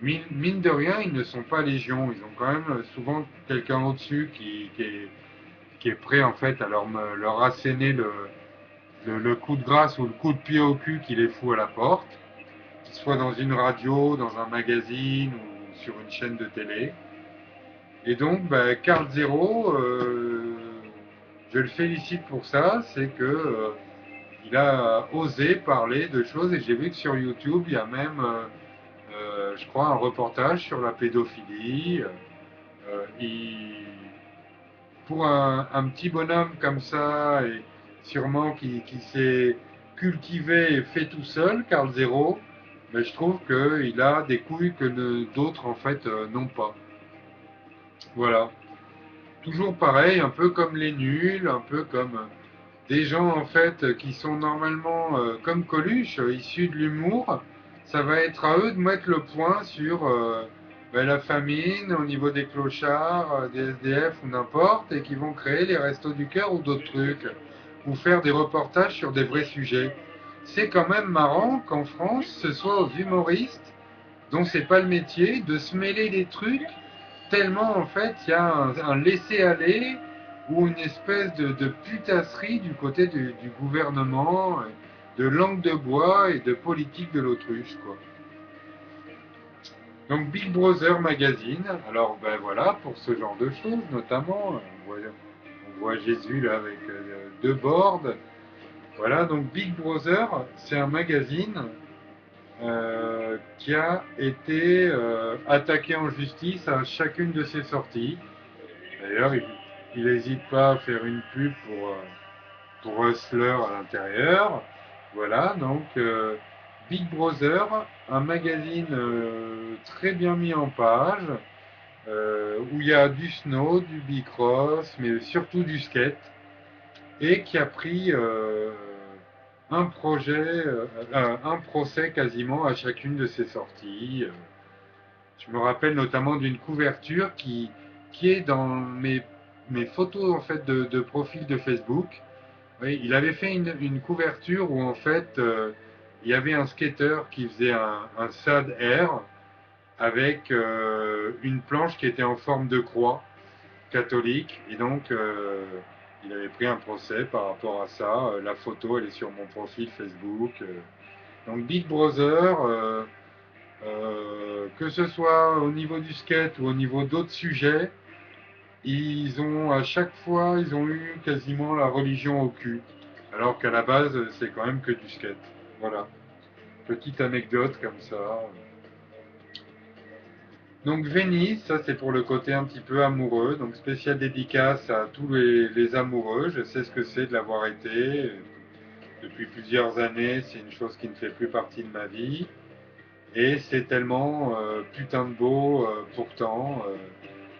mine de rien, ils ne sont pas légion. Ils ont quand même souvent quelqu'un au-dessus qui est prêt en fait à leur asséner le coup de grâce ou le coup de pied au cul qui les fout à la porte, qu'il soit dans une radio, dans un magazine ou sur une chaîne de télé. Et donc, bah, Carl Zero, je le félicite pour ça, c'est que il a osé parler de choses et j'ai vu que sur YouTube, il y a même, je crois, un reportage sur la pédophilie. Il, pour un petit bonhomme comme ça, et sûrement qui s'est cultivé et fait tout seul, Carl Zero, mais je trouve qu'il a des couilles que d'autres en fait n'ont pas. Voilà. Toujours pareil, un peu comme les nuls, un peu comme des gens en fait qui sont normalement comme Coluche, issus de l'humour. Ça va être à eux de mettre le point sur ben, la famine, au niveau des clochards, des SDF ou n'importe, et qui vont créer les Restos du Cœur ou d'autres trucs, ou faire des reportages sur des vrais sujets. C'est quand même marrant qu'en France, ce soit aux humoristes, dont c'est pas le métier, de se mêler des trucs, tellement en fait il y a un laisser-aller ou une espèce de putasserie du côté du gouvernement, de langue de bois et de politique de l'autruche, quoi. Donc Big Brother Magazine, alors ben voilà, pour ce genre de choses notamment, on voit Jésus là avec deux boards. Voilà, donc Big Brother, c'est un magazine qui a été attaqué en justice à chacune de ses sorties. D'ailleurs, il n'hésite pas à faire une pub pour Hustler à l'intérieur. Voilà, donc Big Brother, un magazine très bien mis en page, où il y a du snow, du bicross, mais surtout du skate, et qui a pris un projet, un procès quasiment à chacune de ses sorties. Je me rappelle notamment d'une couverture qui est dans mes photos en fait de profil de Facebook. Oui, il avait fait une couverture où en fait il y avait un skater qui faisait un sad air avec une planche qui était en forme de croix catholique et donc il avait pris un procès par rapport à ça. La photo elle est sur mon profil Facebook. Donc Big Brother, que ce soit au niveau du skate ou au niveau d'autres sujets, ils ont à chaque fois ils ont eu quasiment la religion au cul. Alors qu'à la base c'est quand même que du skate. Voilà. Petite anecdote comme ça. Donc Venise, ça c'est pour le côté un petit peu amoureux, donc spécial dédicace à tous les amoureux, je sais ce que c'est de l'avoir été, depuis plusieurs années c'est une chose qui ne fait plus partie de ma vie, et c'est tellement putain de beau pourtant,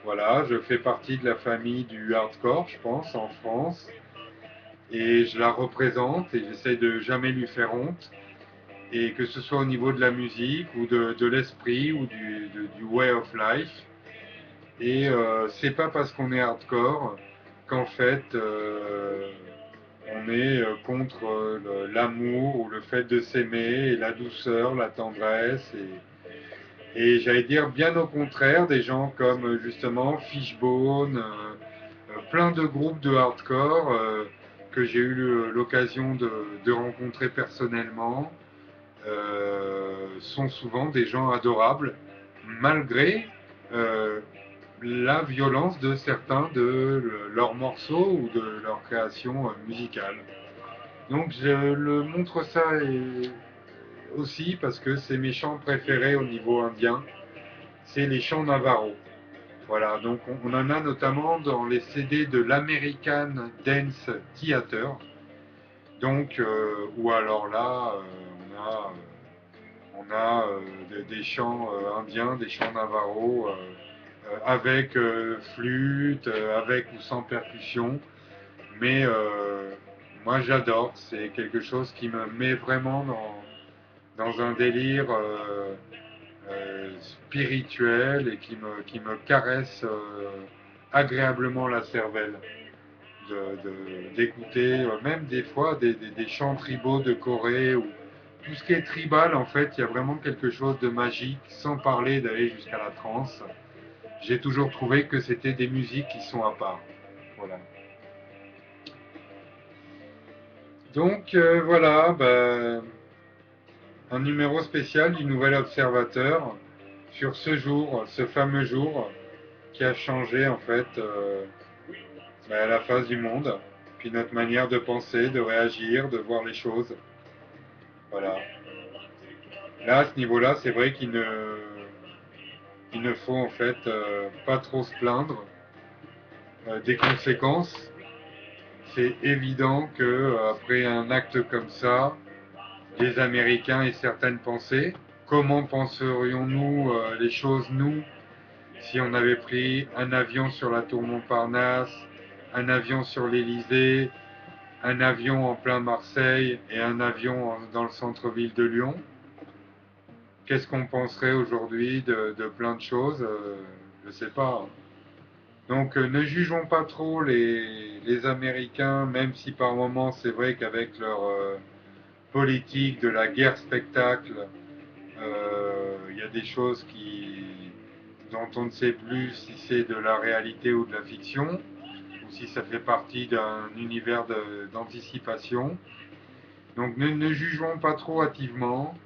voilà, je fais partie de la famille du hardcore je pense en France, et je la représente et j'essaie de jamais lui faire honte, et que ce soit au niveau de la musique ou de l'esprit ou du way of life. Et c'est pas parce qu'on est hardcore qu'en fait on est contre l'amour ou le fait de s'aimer et la douceur, la tendresse et j'allais dire bien au contraire des gens comme justement Fishbone, plein de groupes de hardcore que j'ai eu l'occasion de rencontrer personnellement sont souvent des gens adorables malgré euh, la violence de certains de leurs morceaux ou de leur création musicale. Donc je le montre ça aussi parce que c'est mes chants préférés au niveau indien, c'est les chants Navarro. Voilà, donc on en a notamment dans les CD de l'American Dance Theater, donc ou alors là on a des chants indiens, des chants Navarro avec flûte, avec ou sans percussion. Mais moi j'adore, c'est quelque chose qui me met vraiment dans un délire spirituel et qui me caresse agréablement la cervelle. D'écouter même des fois des chants tribaux de Corée ou tout ce qui est tribal en fait, il y a vraiment quelque chose de magique sans parler d'aller jusqu'à la trance. J'ai toujours trouvé que c'était des musiques qui sont à part. Voilà. Donc voilà, bah, un numéro spécial du Nouvel Observateur sur ce jour, ce fameux jour qui a changé en fait bah, la face du monde, puis notre manière de penser, de réagir, de voir les choses. Voilà. Là, à ce niveau-là, c'est vrai il ne faut en fait pas trop se plaindre des conséquences. C'est évident que après un acte comme ça, les Américains aient certaines pensées. Comment penserions-nous les choses, nous, si on avait pris un avion sur la tour Montparnasse, un avion sur l'Élysée, un avion en plein Marseille et un avion dans le centre-ville de Lyon? qu'est-ce qu'on penserait aujourd'hui de plein de choses? Je ne sais pas. Donc ne jugeons pas trop les Américains, même si par moments c'est vrai qu'avec leur politique de la guerre spectacle, il y a des choses dont on ne sait plus si c'est de la réalité ou de la fiction, ou si ça fait partie d'un univers d'anticipation. Donc ne jugeons pas trop hâtivement.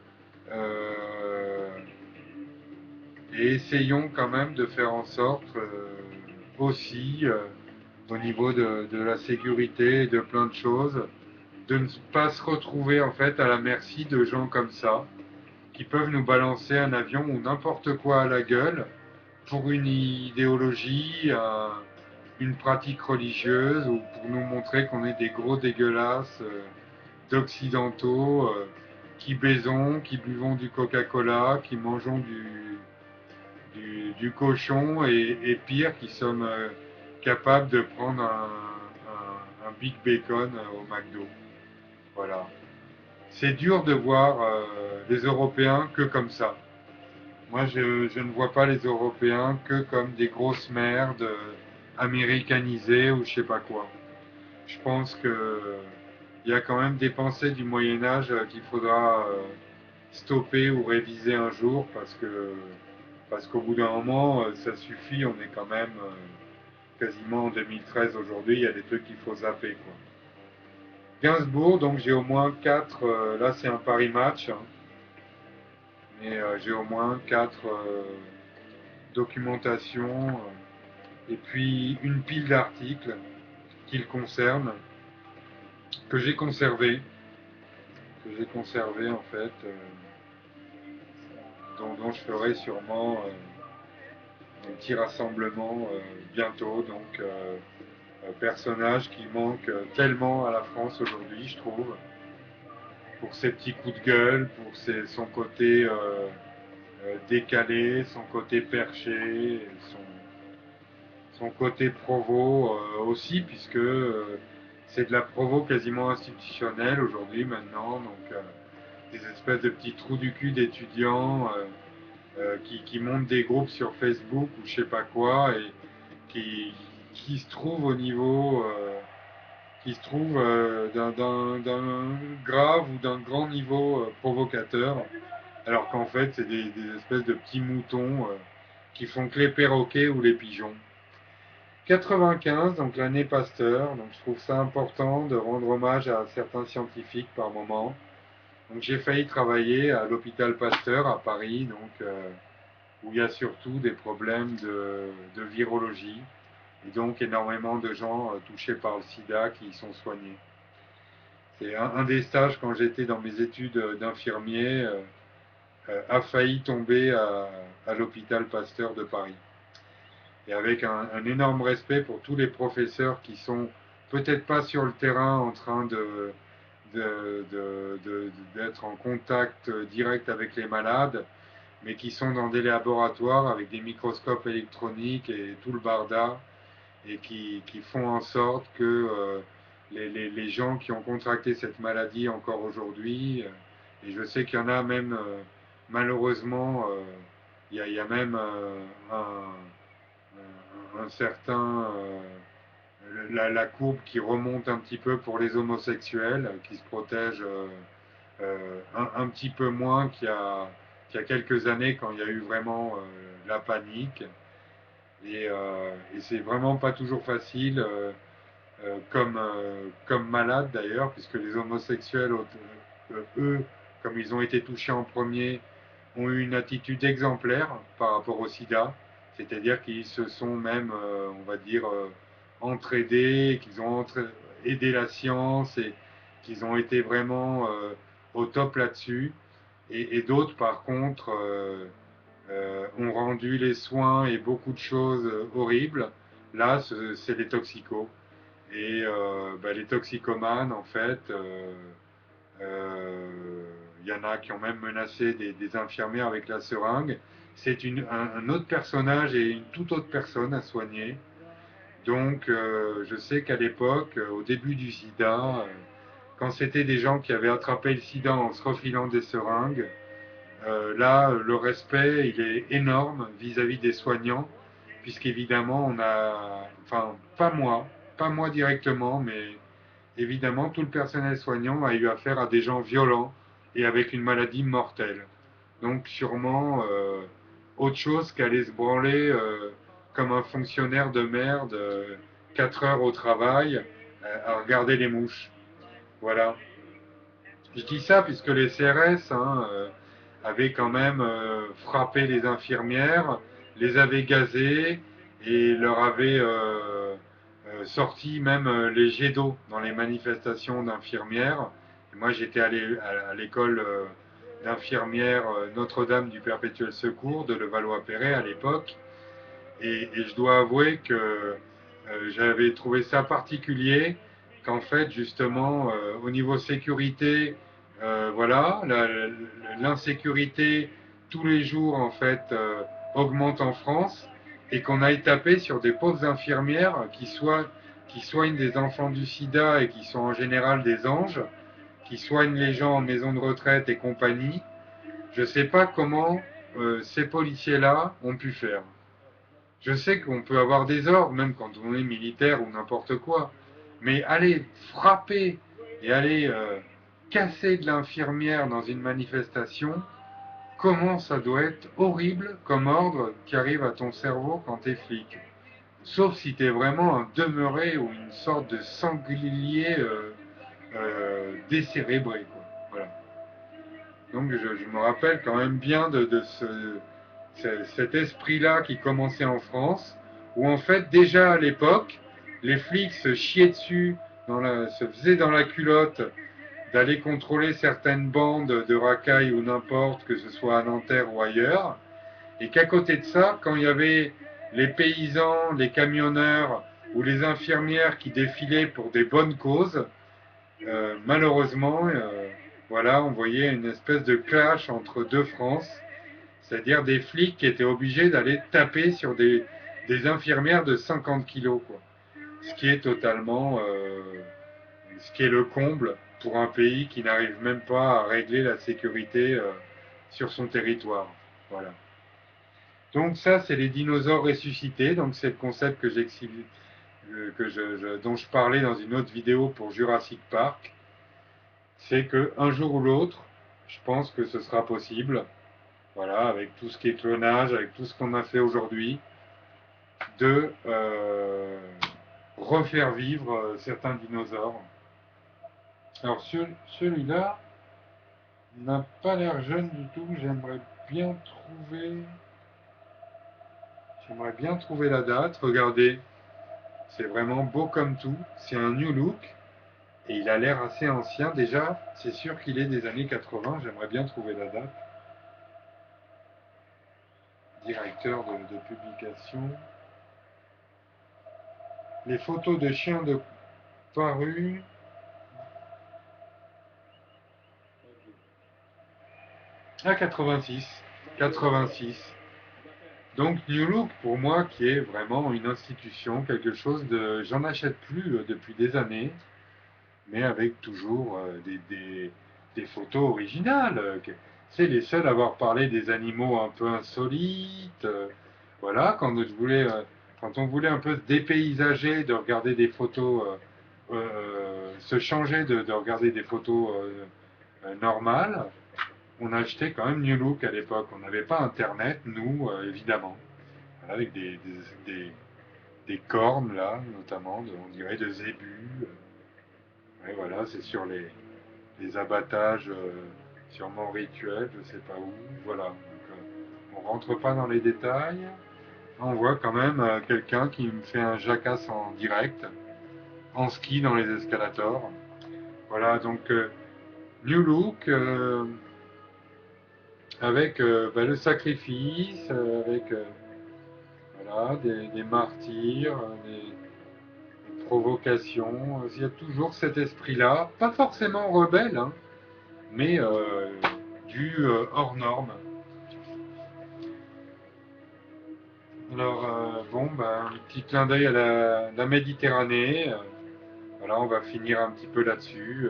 euh, et essayons quand même de faire en sorte aussi, au niveau de la sécurité et de plein de choses, de ne pas se retrouver en fait à la merci de gens comme ça, qui peuvent nous balancer un avion ou n'importe quoi à la gueule pour une idéologie, une pratique religieuse, ou pour nous montrer qu'on est des gros dégueulasses d'occidentaux qui baisons, qui buvons du Coca-Cola, qui mangeons du cochon et pire, qui sommes capables de prendre un Big Bacon au McDo. Voilà. C'est dur de voir les Européens que comme ça. Moi, je ne vois pas les Européens que comme des grosses merdes américanisées ou je sais pas quoi. Je pense que il y a quand même des pensées du Moyen Âge qu'il faudra stopper ou réviser un jour parce qu'au bout d'un moment, ça suffit. On est quand même quasiment en 2013 aujourd'hui. Il y a des trucs qu'il faut zapper, quoi. Gainsbourg, donc j'ai au moins 4, là c'est un Paris match, hein, mais j'ai au moins 4 documentations et puis une pile d'articles qui le concernent, que j'ai conservé, en fait, dont je ferai sûrement un petit rassemblement bientôt. Donc, personnage qui manque tellement à la France aujourd'hui, je trouve, pour ses petits coups de gueule, pour son côté décalé, son côté perché, son côté provo aussi, puisque c'est de la provo quasiment institutionnelle aujourd'hui maintenant, donc des espèces de petits trous du cul d'étudiants qui montent des groupes sur Facebook ou je sais pas quoi et qui se trouvent au niveau qui se trouve d'un grave ou d'un grand niveau provocateur, alors qu'en fait c'est des espèces de petits moutons qui font que les perroquets ou les pigeons. 95, donc l'année Pasteur, donc je trouve ça important de rendre hommage à certains scientifiques par moment. Donc j'ai failli travailler à l'hôpital Pasteur à Paris, donc où il y a surtout des problèmes de virologie et donc énormément de gens touchés par le sida qui y sont soignés. C'est un des stages quand j'étais dans mes études d'infirmier a failli tomber à l'hôpital Pasteur de Paris. Et avec un énorme respect pour tous les professeurs qui sont peut-être pas sur le terrain en train d'être en contact direct avec les malades, mais qui sont dans des laboratoires avec des microscopes électroniques et tout le barda, et qui font en sorte que les gens qui ont contracté cette maladie encore aujourd'hui, et je sais qu'il y en a même, malheureusement, il y a même un certain la courbe qui remonte un petit peu pour les homosexuels, qui se protègent un petit peu moins qu'il y a quelques années quand il y a eu vraiment la panique. Et c'est vraiment pas toujours facile, comme malade d'ailleurs, puisque les homosexuels, eux, comme ils ont été touchés en premier, ont eu une attitude exemplaire par rapport au sida, c'est-à-dire qu'ils se sont même, on va dire, entraidés, qu'ils ont aidé la science et qu'ils ont été vraiment au top là-dessus. Et d'autres, par contre, ont rendu les soins et beaucoup de choses horribles. Là, c'est les toxicos. Et les toxicomanes, en fait, il y en a qui ont même menacé des infirmières avec la seringue. C'est un autre personnage et une toute autre personne à soigner. Donc, je sais qu'à l'époque, au début du sida, quand c'était des gens qui avaient attrapé le sida en se refilant des seringues, Là, le respect, il est énorme vis-à-vis des soignants, puisqu'évidemment, on a, enfin, pas moi directement, mais évidemment, tout le personnel soignant a eu affaire à des gens violents et avec une maladie mortelle. Donc, sûrement, autre chose qu'aller se branler comme un fonctionnaire de merde, 4 heures au travail, à regarder les mouches. Voilà. Je dis ça puisque les CRS avaient quand même frappé les infirmières, les avaient gazées et leur avaient sorti même les jets d'eau dans les manifestations d'infirmières. Moi, j'étais allé à l'école d'infirmière Notre-Dame du Perpétuel Secours de Levallois-Perret à l'époque. Et je dois avouer que j'avais trouvé ça particulier qu'en fait, justement, au niveau sécurité, voilà, l'insécurité tous les jours, en fait, augmente en France et qu'on aille taper sur des pauvres infirmières qui soignent des enfants du sida et qui sont en général des anges, qui soignent les gens en maison de retraite et compagnie. Je ne sais pas comment ces policiers-là ont pu faire. Je sais qu'on peut avoir des ordres, même quand on est militaire ou n'importe quoi, mais aller frapper et aller casser de l'infirmière dans une manifestation, comment ça doit être horrible comme ordre qui arrive à ton cerveau quand t'es flic. Sauf si t'es vraiment un demeuré ou une sorte de sanglier décérébré, quoi. Voilà. Donc je me rappelle quand même bien de cet esprit-là qui commençait en France, où en fait déjà à l'époque, les flics se chiaient dessus, se faisaient dans la culotte d'aller contrôler certaines bandes de racailles ou n'importe, que ce soit à Nanterre ou ailleurs, et qu'à côté de ça, quand il y avait les paysans, les camionneurs ou les infirmières qui défilaient pour des bonnes causes, malheureusement, voilà, on voyait une espèce de clash entre deux France, c'est-à-dire des flics qui étaient obligés d'aller taper sur des infirmières de 50 kilos, quoi. Ce qui est totalement, ce qui est le comble pour un pays qui n'arrive même pas à régler la sécurité sur son territoire. Voilà. Donc ça, c'est les dinosaures ressuscités. Donc c'est le concept dont je parlais dans une autre vidéo pour Jurassic Park. C'est qu'un jour ou l'autre, je pense que ce sera possible, voilà, avec tout ce qui est clonage, avec tout ce qu'on a fait aujourd'hui, de refaire vivre certains dinosaures. Alors celui-là n'a pas l'air jeune du tout. J'aimerais bien trouver la date. Regardez, c'est vraiment beau comme tout. C'est un new look et il a l'air assez ancien déjà. C'est sûr qu'il est des années 80. J'aimerais bien trouver la date. Directeur de publication. Les photos de chiens de paru. Ah, 86. 86. Donc New Look, pour moi, qui est vraiment une institution, quelque chose de... J'en achète plus depuis des années, mais avec toujours des photos originales. C'est les seuls à avoir parlé des animaux un peu insolites. Voilà, quand on voulait un peu se dépaysager, de regarder des photos, se changer de regarder des photos normales, on achetait quand même New Look à l'époque. On n'avait pas Internet, nous, évidemment. Voilà, avec des cornes, là, notamment, on dirait de zébus. Et voilà, c'est sur les abattages sûrement rituels, je sais pas où. Voilà. Donc, on rentre pas dans les détails. On voit quand même quelqu'un qui me fait un jacasse en direct, en ski dans les escalators. Voilà, donc New Look, avec le sacrifice, avec voilà, des martyrs, des provocations. Il y a toujours cet esprit-là, pas forcément rebelle, hein, mais du hors norme. Alors, bon, un petit clin d'œil à la Méditerranée. Voilà, on va finir un petit peu là-dessus,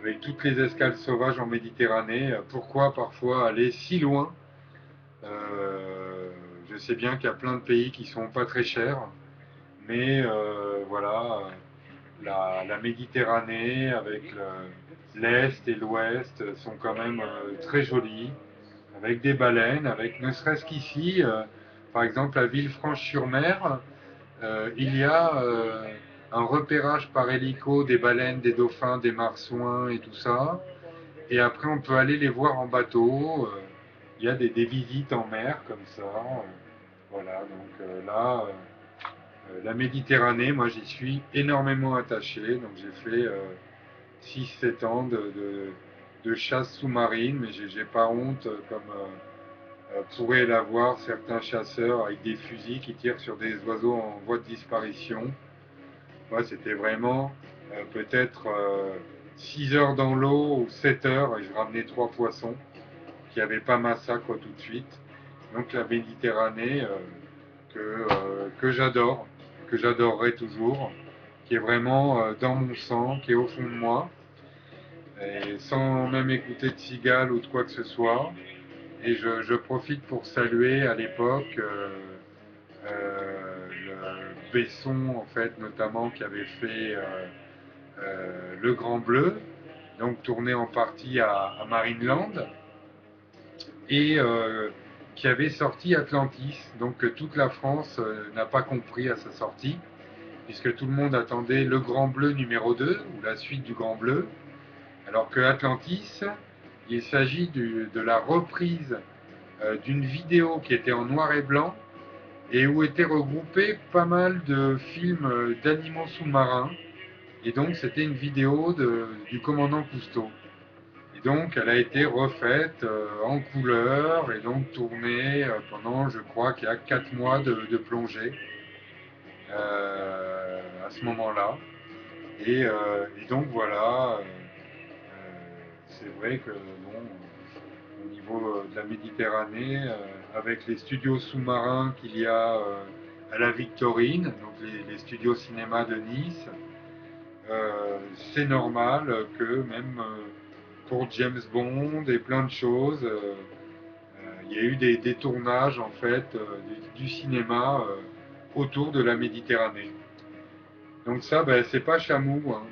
avec toutes les escales sauvages en Méditerranée, pourquoi parfois aller si loin? Je sais bien qu'il y a plein de pays qui sont pas très chers, mais voilà, la Méditerranée avec l'Est et l'Ouest sont quand même très jolis, avec des baleines, avec ne serait-ce qu'ici, par exemple à Villefranche-sur-Mer, il y a un repérage par hélico des baleines, des dauphins, des marsouins et tout ça. Et après, on peut aller les voir en bateau. Il y a des visites en mer comme ça. Voilà, donc là, la Méditerranée, moi j'y suis énormément attaché. Donc j'ai fait 6-7 ans de chasse sous-marine, mais j'ai pas honte, comme pourraient l'avoir certains chasseurs avec des fusils qui tirent sur des oiseaux en voie de disparition. Moi, c'était vraiment peut-être 6 heures dans l'eau ou 7 heures, et je ramenais 3 poissons qui n'avaient pas massacre tout de suite. Donc la Méditerranée que j'adore, que j'adorerai toujours, qui est vraiment dans mon sang, qui est au fond de moi, et sans même écouter de cigales ou de quoi que ce soit. Et je profite pour saluer à l'époque le Besson, en fait, notamment, qui avait fait Le Grand Bleu, donc tourné en partie à Marineland, et qui avait sorti Atlantis, donc que toute la France n'a pas compris à sa sortie, puisque tout le monde attendait Le Grand Bleu numéro 2, ou la suite du Grand Bleu, alors que Atlantis, il s'agit de la reprise d'une vidéo qui était en noir et blanc, et où étaient regroupés pas mal de films d'animaux sous-marins. Et donc c'était une vidéo du commandant Cousteau. Et donc elle a été refaite en couleur et donc tournée pendant, je crois qu'il y a 4 mois de plongée à ce moment-là. Et donc voilà, c'est vrai que bon, au niveau de la Méditerranée, avec les studios sous-marins qu'il y a à la Victorine, donc les studios cinéma de Nice, c'est normal que même pour James Bond et plein de choses, il y a eu des tournages en fait du cinéma autour de la Méditerranée. Donc ça, ben, c'est pas Chamou, hein.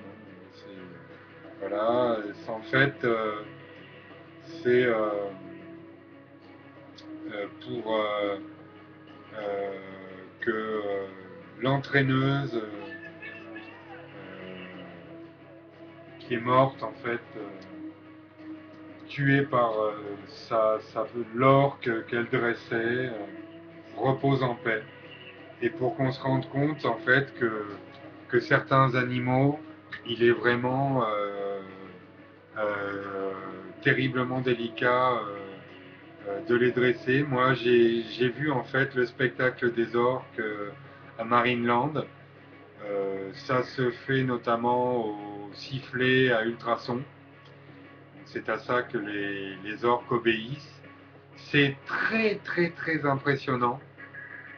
Voilà, en fait, c'est pour euh, que l'entraîneuse qui est morte en fait, tuée par l'orque qu'elle dressait, repose en paix. Et pour qu'on se rende compte en fait que certains animaux, il est vraiment terriblement délicat de les dresser. Moi, j'ai vu en fait le spectacle des orques à Marineland. Ça se fait notamment au sifflet à ultrasons. C'est à ça que les orques obéissent. C'est très très très impressionnant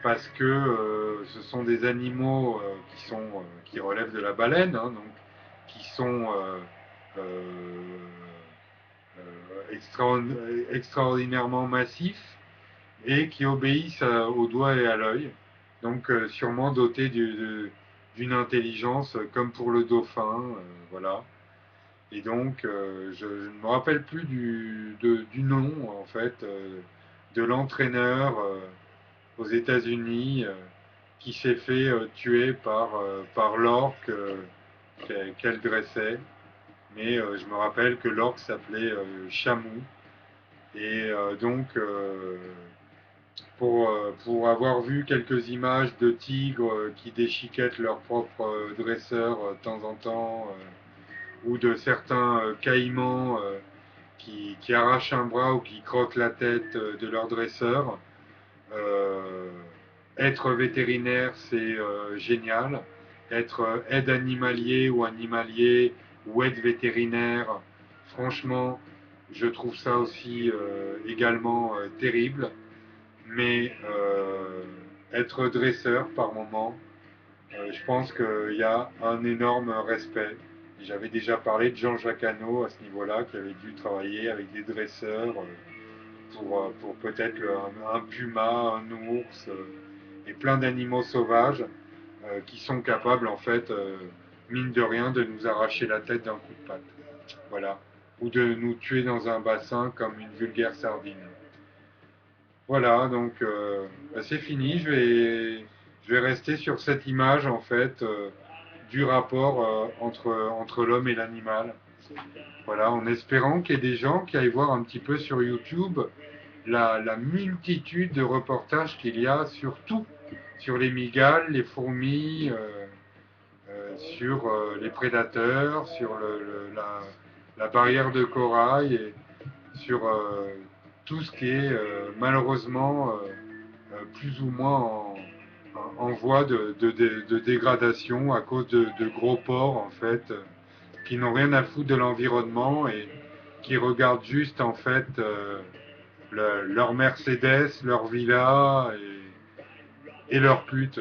parce que ce sont des animaux qui relèvent de la baleine, hein, donc qui sont extraordinairement massifs et qui obéissent au doigt et à l'œil, donc sûrement dotés d'une intelligence comme pour le dauphin, voilà. Et donc je ne me rappelle plus du nom en fait de l'entraîneur aux États-Unis qui s'est fait tuer par l'orque qu'elle dressait. Mais je me rappelle que l'orque s'appelait Chamou. Et donc, pour avoir vu quelques images de tigres qui déchiquettent leur propre dresseur de temps en temps, ou de certains caïmans qui arrachent un bras ou qui croquent la tête de leur dresseur, euh, être vétérinaire, c'est génial. Être aide animalier ou animalier ou aide vétérinaire, franchement, je trouve ça aussi également terrible. Mais être dresseur par moment, je pense qu'il y a un énorme respect. J'avais déjà parlé de Jean-Jacques Hano à ce niveau-là, qui avait dû travailler avec des dresseurs pour peut-être un puma, un ours et plein d'animaux sauvages qui sont capables, en fait, mine de rien, de nous arracher la tête d'un coup de patte. Voilà. Ou de nous tuer dans un bassin comme une vulgaire sardine. Voilà, donc bah, c'est fini. Je vais rester sur cette image, en fait, du rapport entre l'homme et l'animal. Voilà, en espérant qu'il y ait des gens qui aillent voir un petit peu sur YouTube la multitude de reportages qu'il y a sur tout, sur les migales, les fourmis, sur les prédateurs, sur la barrière de corail et sur tout ce qui est malheureusement plus ou moins en voie de dégradation à cause de gros porcs en fait qui n'ont rien à foutre de l'environnement et qui regardent juste en fait leur Mercedes, leur villa et leur pute.